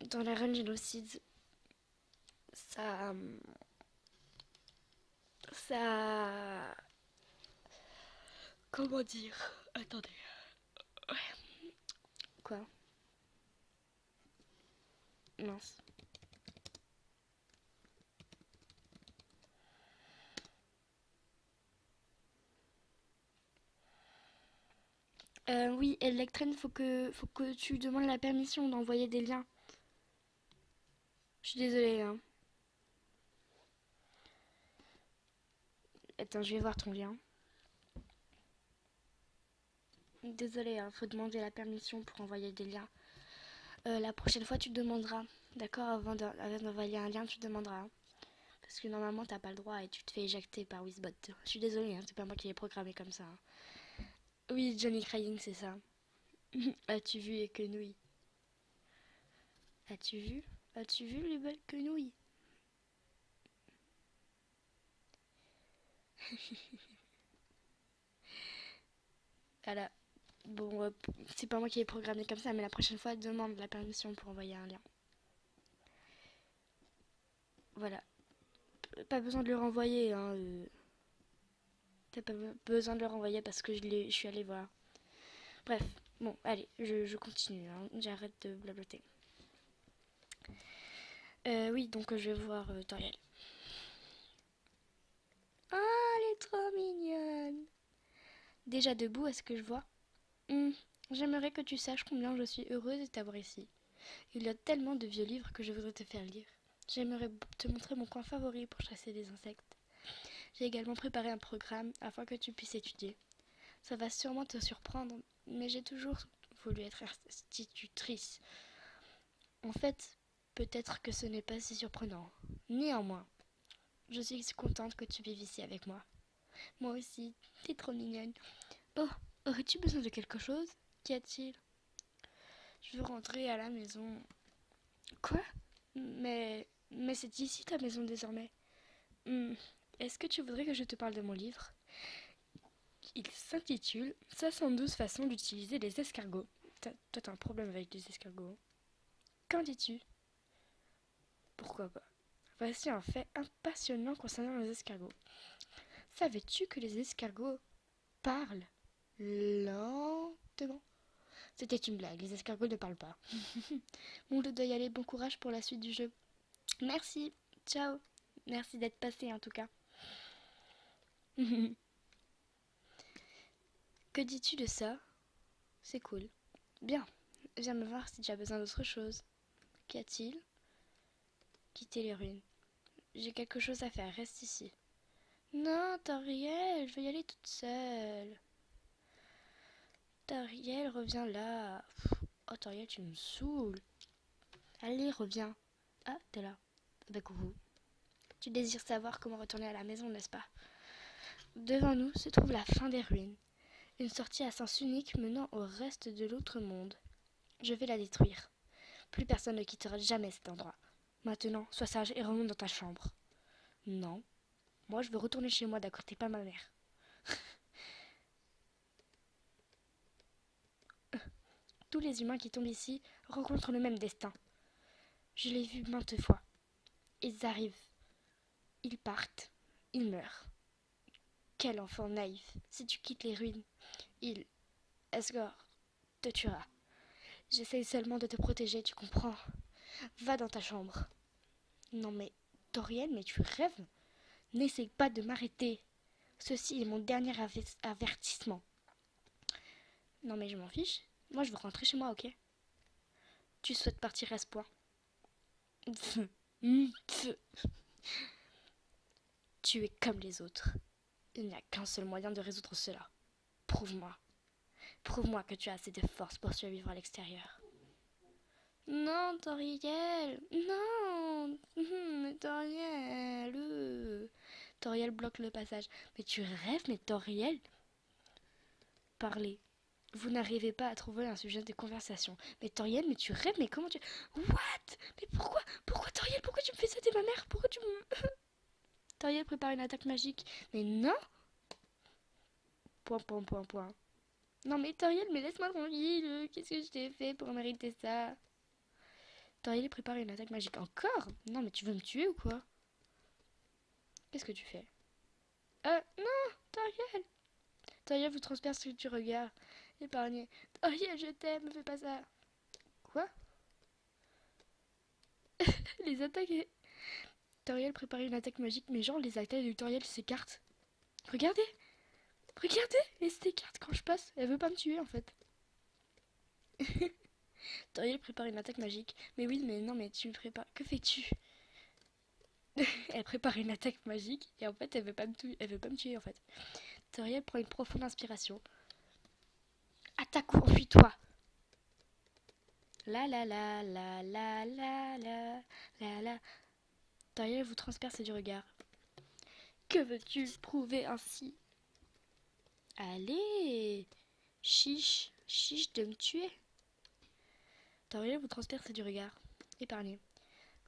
dans la run génocide, ça... ça... Comment dire? Attendez. Quoi? Mince. Oui, Electren, faut que tu demandes la permission d'envoyer des liens. Je suis désolée, hein. Attends, je vais voir ton lien. Désolée, hein, faut demander la permission pour envoyer des liens. La prochaine fois, tu demanderas. D'accord, avant d'envoyer un lien, tu demanderas, hein. Parce que normalement, t'as pas le droit et tu te fais éjecter par Wizbot. Je suis désolée, hein, c'est pas moi qui l'ai programmé comme ça, hein. Oui, Johnny Crying, c'est ça. As-tu vu les quenouilles? As-tu vu? As-tu vu les belles quenouilles? Voilà. Bon, c'est pas moi qui l'ai programmé comme ça, mais la prochaine fois, demande la permission pour envoyer un lien. Voilà. Pas besoin de le renvoyer, hein. T'as pas besoin de le renvoyer parce que je suis allée voir. Bref, bon, allez, je continue, hein. J'arrête de blablater. Oui, donc je vais voir Toriel. Ah, elle est trop mignonne. Déjà debout, est-ce que je vois? J'aimerais que tu saches combien je suis heureuse de t'avoir ici. Il y a tellement de vieux livres que je voudrais te faire lire. J'aimerais te montrer mon coin favori pour chasser des insectes. J'ai également préparé un programme afin que tu puisses étudier. Ça va sûrement te surprendre, mais j'ai toujours voulu être institutrice. En fait, peut-être que ce n'est pas si surprenant. Néanmoins, je suis contente que tu vives ici avec moi. Moi aussi, t'es trop mignonne. Oh, aurais-tu besoin de quelque chose? Qu'y a-t-il? Je veux rentrer à la maison. Quoi? Mais c'est ici ta maison désormais. Hmm, Est-ce que tu voudrais que je te parle de mon livre? Il s'intitule 72 façons d'utiliser les escargots. Toi, t'as un problème avec les escargots. Qu'en dis-tu? Pourquoi pas? Voici un fait passionnant concernant les escargots. Savais-tu que les escargots parlent lentement? C'était une blague, les escargots ne parlent pas. Bon, je dois y aller, bon courage pour la suite du jeu. Merci, ciao. Merci d'être passé en tout cas. Que dis-tu de ça? C'est cool. Bien, viens me voir si tu as besoin d'autre chose. Qu'y a-t-il? Quitter les ruines. J'ai quelque chose à faire, reste ici. Non, Toriel, je vais y aller toute seule. Toriel, reviens là. Oh, Toriel, tu me saoules. Allez, reviens. Ah, t'es là. Bah, coucou. Tu désires savoir comment retourner à la maison, n'est-ce pas? Devant nous se trouve la fin des ruines. Une sortie à sens unique menant au reste de l'autre monde. Je vais la détruire. Plus personne ne quittera jamais cet endroit. Maintenant, sois sage et remonte dans ta chambre. Non, moi je veux retourner chez moi d'à côté, pas ma mère. Tous les humains qui tombent ici rencontrent le même destin. Je l'ai vu maintes fois. Ils arrivent, ils partent, ils meurent. Quel enfant naïf. Si tu quittes les ruines, il, Asgore, te tuera. J'essaye seulement de te protéger, tu comprends? Va dans ta chambre. Non mais, Toriel, mais tu rêves? N'essaye pas de m'arrêter. Ceci est mon dernier avertissement. Non mais je m'en fiche. Moi je veux rentrer chez moi, ok? Tu souhaites partir à ce point? Tu es comme les autres. Il n'y a qu'un seul moyen de résoudre cela. Prouve-moi. Prouve-moi que tu as assez de force pour survivre à l'extérieur. Non, Toriel. Non. Mais Toriel. Toriel bloque le passage. Mais tu rêves, mais Toriel? Parlez. Vous n'arrivez pas à trouver un sujet de conversation. Mais Toriel, mais tu rêves, mais comment tu... What? Mais pourquoi? Pourquoi Toriel? Pourquoi tu me fais ça? T'es ma mère? Pourquoi tu me... Toriel prépare une attaque magique. Mais non. Point, point, point, point. Non mais Toriel, mais laisse-moi tranquille. Qu'est-ce que je t'ai fait pour mériter ça? Toriel prépare une attaque magique. Encore? Non mais tu veux me tuer ou quoi? Qu'est-ce que tu fais? Non, Toriel. Toriel vous transperce du regard. Épargné. Toriel, je t'aime, fais pas ça. Quoi? Les attaques... Toriel prépare une attaque magique, mais genre les attaques de Toriel s'écartent. Regardez! Regardez! Elle s'écarte quand je passe. Elle veut pas me tuer en fait. Toriel prépare une attaque magique. Mais oui, mais non, mais tu me prépares. Que fais-tu? Elle prépare une attaque magique et en fait elle veut pas me tuer en fait. Toriel prend une profonde inspiration. Attaque ou enfuis-toi. La la la la la la la la la. Toriel vous transperce du regard. Que veux-tu prouver ainsi? Allez, chiche, chiche de me tuer. Toriel vous transperce du regard. Épargné.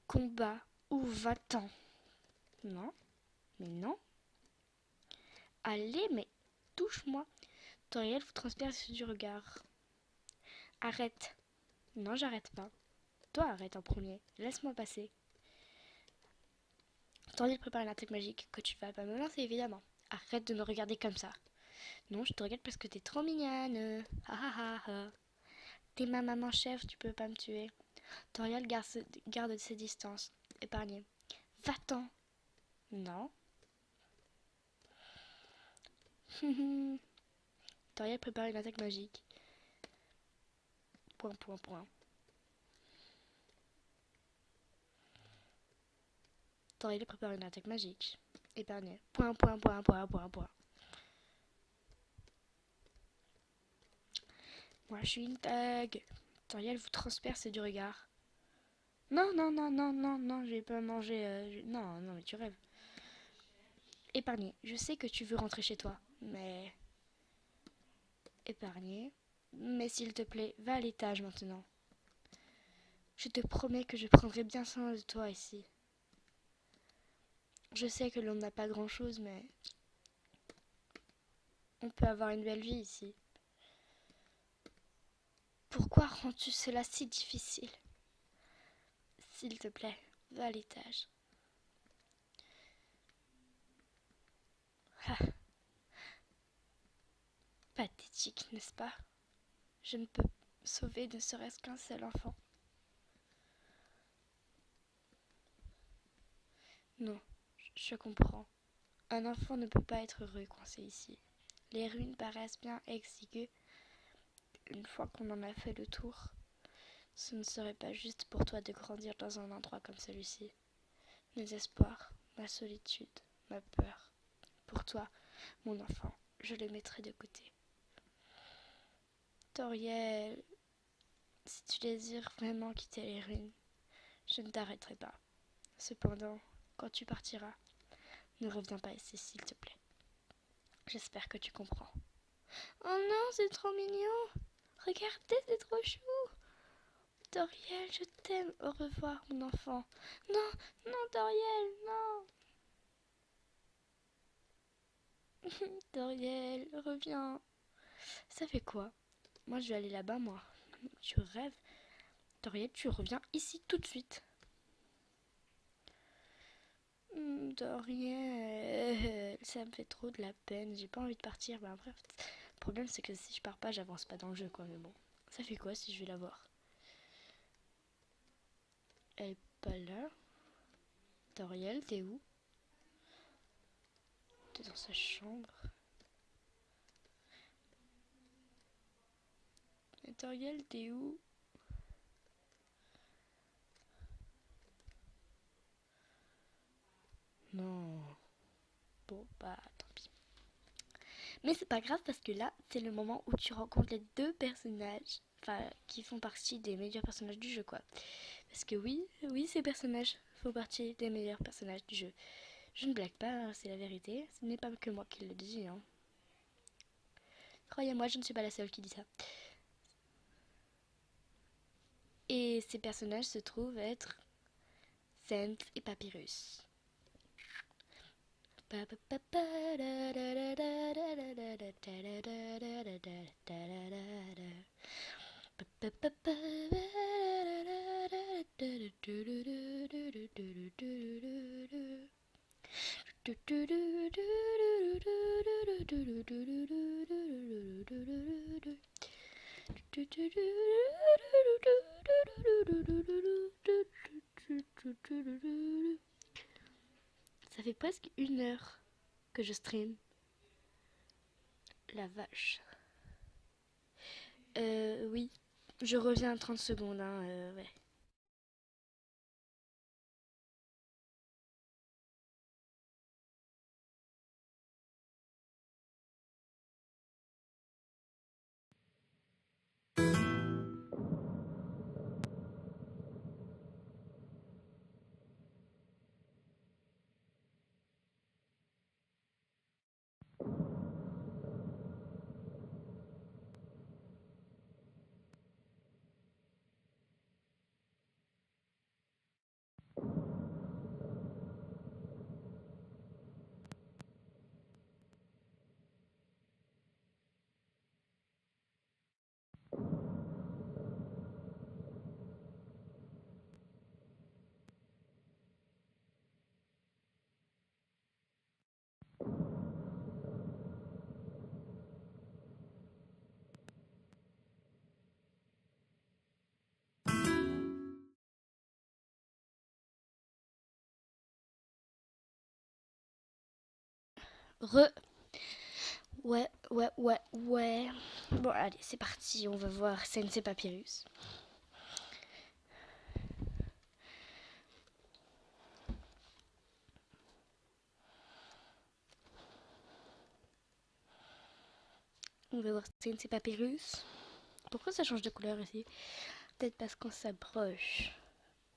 Combat ou va-t'en? Non, mais non. Allez, mais touche-moi. Toriel vous transperce du regard. Arrête. Non, j'arrête pas. Toi, arrête en premier. Laisse-moi passer. Toriel prépare une attaque magique que tu vas pas me lancer, évidemment. Arrête de me regarder comme ça. Non, je te regarde parce que t'es trop mignonne. Ah ah ah ah. T'es ma maman chef, tu peux pas me tuer. Toriel garde ses distances. Épargné. Va-t'en. Non. Toriel prépare une attaque magique. Point, point, point. Toriel prépare une attaque magique. Épargné. Point, point, point, point, point, point. Moi, je suis une thug. Toriel vous transperce du regard. Non, non, non, non, non, non, je vais pas manger. Non, non, mais tu rêves. Épargné. Je sais que tu veux rentrer chez toi, mais... Épargné. Mais s'il te plaît, va à l'étage maintenant. Je te promets que je prendrai bien soin de toi ici. Je sais que l'on n'a pas grand-chose, mais... On peut avoir une belle vie ici. Pourquoi rends-tu cela si difficile? S'il te plaît, va à l'étage. Ah, pathétique, n'est-ce pas? Je ne peux sauver ne serait-ce qu'un seul enfant. Non, je comprends. Un enfant ne peut pas être heureux coincé ici. Les ruines paraissent bien exiguës. Une fois qu'on en a fait le tour, ce ne serait pas juste pour toi de grandir dans un endroit comme celui-ci. Mes espoirs, ma solitude, ma peur. Pour toi, mon enfant, je les mettrai de côté. Toriel, si tu désires vraiment quitter les ruines, je ne t'arrêterai pas. Cependant, quand tu partiras, ne reviens pas ici, s'il te plaît. J'espère que tu comprends. Oh non, c'est trop mignon. Regardez, c'est trop chou. Doriel, je t'aime. Au revoir, mon enfant. Non, non, Doriel, non. Doriel, reviens. Ça fait quoi? Moi, je vais aller là-bas, moi. Tu rêves? Doriel, tu reviens ici tout de suite. Doriel, ça me fait trop de la peine. J'ai pas envie de partir. Ben, bref, le problème, c'est que si je pars pas, j'avance pas dans le jeu, quoi. Mais bon, ça fait quoi si je vais la voir? Elle est pas là. Doriel, t'es où? T'es dans sa chambre. Mais Doriel, t'es où? Non. Bon, bah, tant pis. Mais c'est pas grave parce que là, c'est le moment où tu rencontres les deux personnages, enfin, qui font partie des meilleurs personnages du jeu, quoi. Parce que oui, ces personnages font partie des meilleurs personnages du jeu. Je ne blague pas, hein, c'est la vérité. Ce n'est pas que moi qui le dis, hein. Croyez-moi, je ne suis pas la seule qui dit ça. Et ces personnages se trouvent être Cent et Papyrus. Ça fait presque 1 heure que je stream. La vache. Oui. Je reviens à 30 secondes, hein, ouais. Re. Ouais. Bon, allez, c'est parti. On va voir Sensei Papyrus. On va voir Sensei Papyrus. Pourquoi ça change de couleur ici? Peut-être parce qu'on s'approche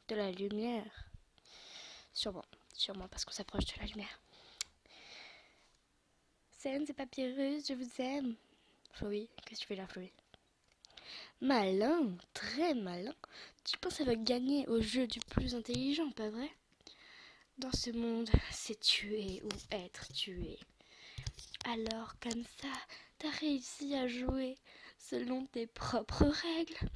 de la lumière. Sûrement parce qu'on s'approche de la lumière. Sensei Papyrus, je vous aime. Chloé, qu'est-ce que tu fais là, Chloé? Malin, très malin. Tu penses avoir gagné au jeu du plus intelligent, pas vrai? Dans ce monde, c'est tuer ou être tué. Alors, comme ça, t'as réussi à jouer selon tes propres règles.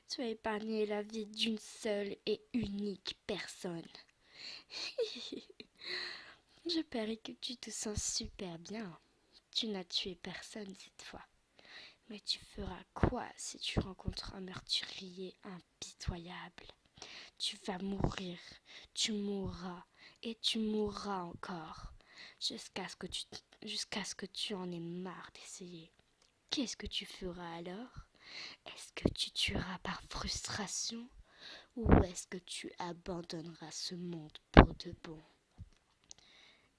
Tu as épargné la vie d'une seule et unique personne. Je parie que tu te sens super bien. Tu n'as tué personne cette fois. Mais tu feras quoi si tu rencontres un meurtrier impitoyable? Tu vas mourir, tu mourras et tu mourras encore jusqu'à ce que tu en aies marre d'essayer. Qu'est-ce que tu feras alors? Est-ce que tu tueras par frustration ou est-ce que tu abandonneras ce monde pour de bon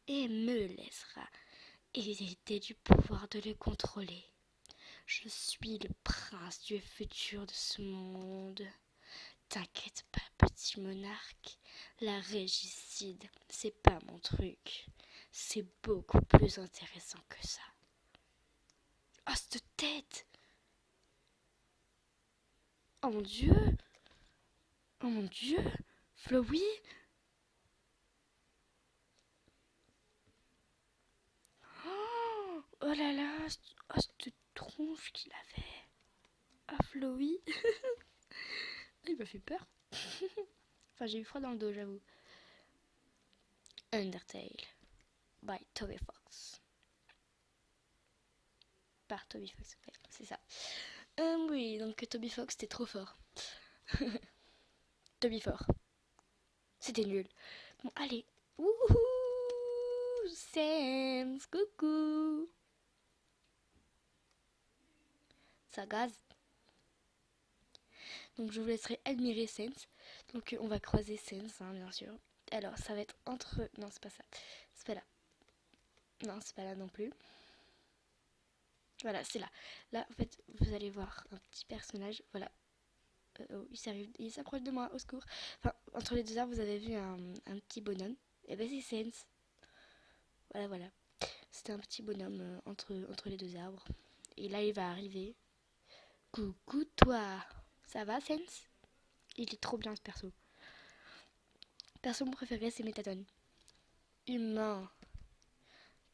et me laisseras hériter du pouvoir de le contrôler? Je suis le prince du futur de ce monde. T'inquiète pas, petit monarque, la régicide, c'est pas mon truc. C'est beaucoup plus intéressant que ça. Oh, cette tête! Oh mon Dieu! Oh mon dieu, Flowey. Oh là là, oh, cette tronche qu'il avait. Ah, Flowey. Il m'a fait peur. Enfin, j'ai eu froid dans le dos, j'avoue. Undertale by Toby Fox. Par Toby Fox, ouais, c'est ça. Oui, donc Toby Fox, c'était trop fort. Toby fort. C'était nul. Bon, allez. Wouhou, Sans, coucou. Ça gaz. Donc je vous laisserai admirer Sans. Donc on va croiser Sans, hein, bien sûr. Alors ça va être entre... Non, c'est pas ça. C'est pas là. Non, c'est pas là non plus. Voilà, c'est là. Là, en fait, vous allez voir un petit personnage. Voilà. Oh, il s'approche de moi, au secours. Enfin, entre les deux arbres, vous avez vu un petit bonhomme. Et ben c'est Sans. Voilà, voilà. C'était un petit bonhomme entre les deux arbres. Et là, il va arriver. Coucou toi. Ça va, Sans? Il est trop bien ce perso. Perso mon préféré, c'est Métatone. Humain,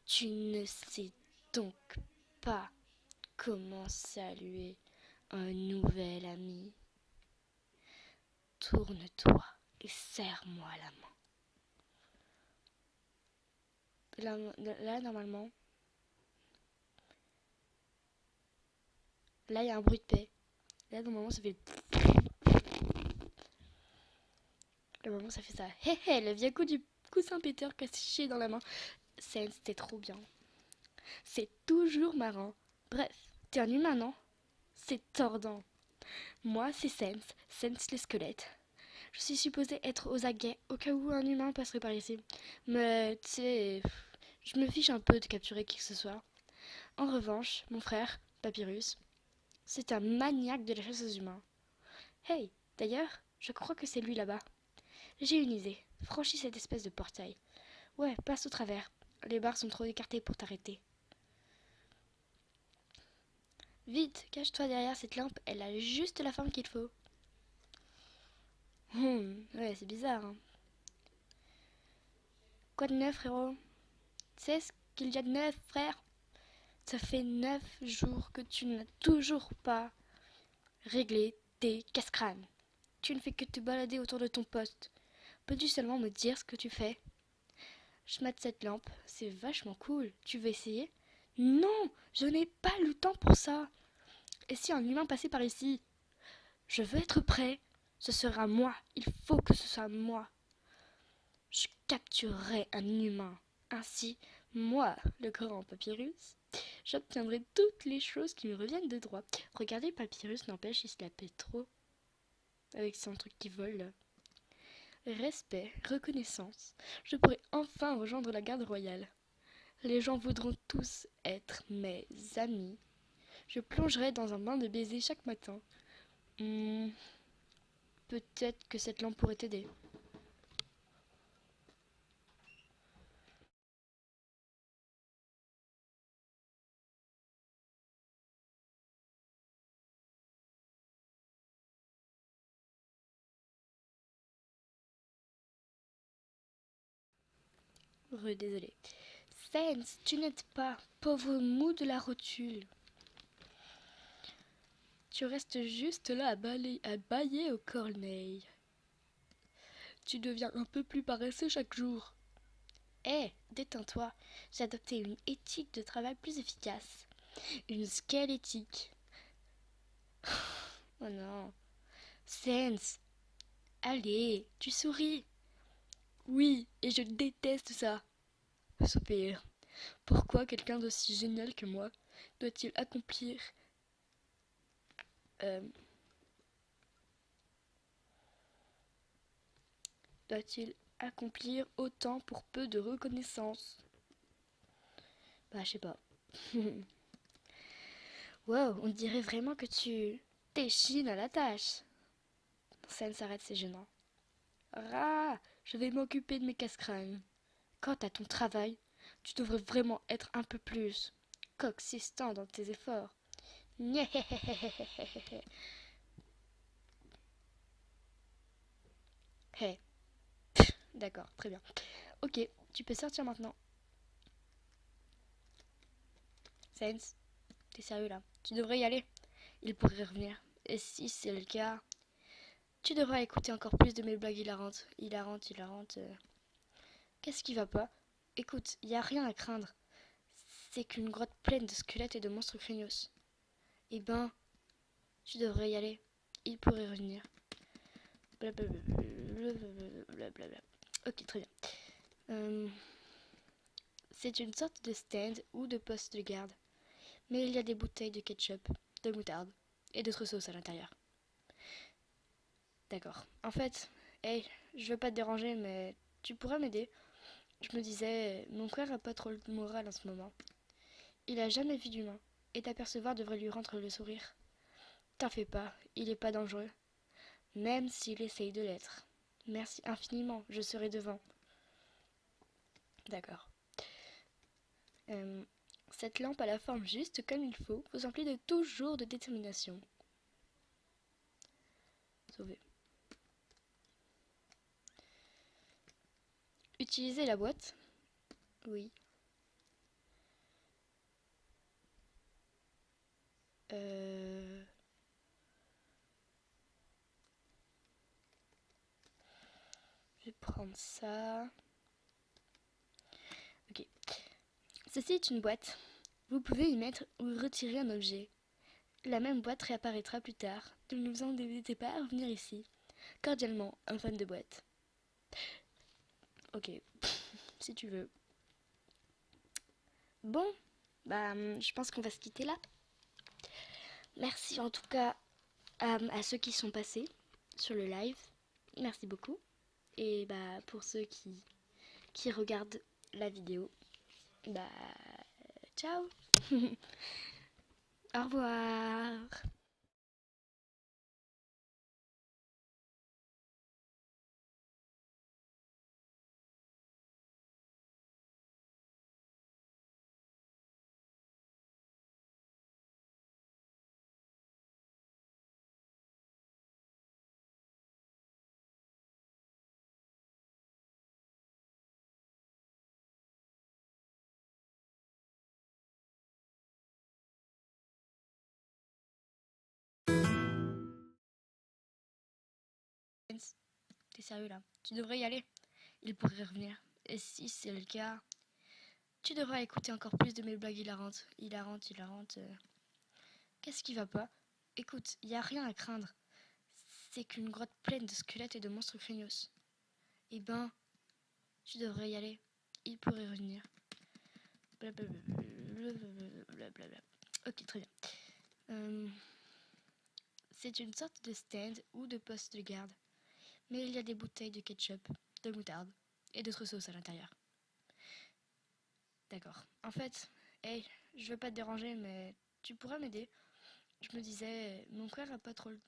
tu ne sais donc pas comment saluer un nouvel ami. Tourne-toi et serre-moi la main. Là, normalement, là, il y a un bruit de paix. Là, normalement, ça fait... Normalement, ça fait ça. Hé hé, le vieux coup du coussin Peter caché dans la main. C'était trop bien. C'est toujours marrant. Bref, t'es un humain, non? C'est tordant. Moi, c'est Sans le squelette. Je suis supposée être aux aguets au cas où un humain passerait par ici. Mais, tu sais, je me fiche un peu de capturer qui que ce soit. En revanche, mon frère, Papyrus, c'est un maniaque de la chasse aux humains. Hey, d'ailleurs, je crois que c'est lui là-bas. J'ai une idée. Franchis cette espèce de portail. Ouais, passe au travers. Les barres sont trop écartées pour t'arrêter. Vite, cache-toi derrière cette lampe, elle a juste la forme qu'il faut. Ouais, c'est bizarre, hein. Quoi de neuf, frérot? Tu sais ce qu'il y a de neuf, frère? Ça fait 9 jours que tu n'as toujours pas réglé tes casse-crânes. Tu ne fais que te balader autour de ton poste. Peux-tu seulement me dire ce que tu fais? Je mate cette lampe, c'est vachement cool. Tu veux essayer? Non, je n'ai pas le temps pour ça. Et si un humain passait par ici? Je veux être prêt. Ce sera moi. Il faut que ce soit moi. Je capturerai un humain. Ainsi, moi, le grand Papyrus, j'obtiendrai toutes les choses qui me reviennent de droit. Regardez, Papyrus, n'empêche, il se la pète trop. Avec son truc qui vole, là. Respect, reconnaissance. Je pourrai enfin rejoindre la garde royale. Les gens voudront tous être mes amis. Je plongerai dans un bain de baisers chaque matin. Peut-être que cette lampe pourrait t'aider. Désolé. Sans, tu n'aides pas, pauvre mou de la rotule. Tu restes juste là à bailler aux corneilles. Tu deviens un peu plus paresseux chaque jour. Hé, détends-toi. J'ai adopté une éthique de travail plus efficace. Une scale éthique. Oh non. Sans, allez, tu souris. Oui, et je déteste ça. Soupir. Pourquoi quelqu'un d'aussi génial que moi doit-il accomplir euh, doit-il accomplir autant pour peu de reconnaissance? Bah, je sais pas. Wow, on dirait vraiment que tu t'échines à la tâche. Ça ne s'arrête, c'est gênant. Ah, je vais m'occuper de mes casse-crânes. Quant à ton travail, tu devrais vraiment être un peu plus consistant dans tes efforts. Hey, d'accord, très bien. Ok, tu peux sortir maintenant. Sainz, t'es sérieux là? Tu devrais y aller. Il pourrait revenir. Et si c'est le cas, tu devras écouter encore plus de mes blagues hilarantes. Qu'est-ce qui va pas? Écoute, y a rien à craindre. C'est qu'une grotte pleine de squelettes et de monstres craignos. Eh ben, tu devrais y aller. Il pourrait revenir. Blablabla. Blablabla. Ok, très bien. Euh, c'est une sorte de stand ou de poste de garde. Mais il y a des bouteilles de ketchup, de moutarde et d'autres sauces à l'intérieur. D'accord. En fait, hey, je veux pas te déranger, mais tu pourrais m'aider? Je me disais, mon frère a pas trop le moral en ce moment. Il a jamais vu d'humain, et t'apercevoir devrait lui rendre le sourire. T'en fais pas, il est pas dangereux, même s'il essaye de l'être. Merci infiniment, je serai devant. D'accord. Euh, cette lampe a la forme juste comme il faut, vous emplit de toujours de détermination. Sauvé. Utiliser la boîte? Oui. Euh... Je vais prendre ça. Ok. Ceci est une boîte. Vous pouvez y mettre ou retirer un objet. La même boîte réapparaîtra plus tard. Ne vous embêtez pas à revenir ici. Cordialement, un fan de boîte. Ok, si tu veux. Bon, bah, je pense qu'on va se quitter là. Merci en tout cas à ceux qui sont passés sur le live. Merci beaucoup. Et bah, pour ceux qui regardent la vidéo, bah, ciao. Au revoir. T'es sérieux là? Tu devrais y aller. Il pourrait revenir. Et si c'est le cas, tu devras écouter encore plus de mes blagues hilarantes. Qu'est-ce qui va pas? Écoute, y a rien à craindre. C'est qu'une grotte pleine de squelettes et de monstres craignos. Eh ben, tu devrais y aller. Il pourrait revenir. Blablabla. Blablabla. Ok, très bien. Euh, c'est une sorte de stand ou de poste de garde. Mais il y a des bouteilles de ketchup, de moutarde et d'autres sauces à l'intérieur. D'accord. En fait, hey, je veux pas te déranger, mais tu pourrais m'aider? Je me disais, mon frère a pas trop le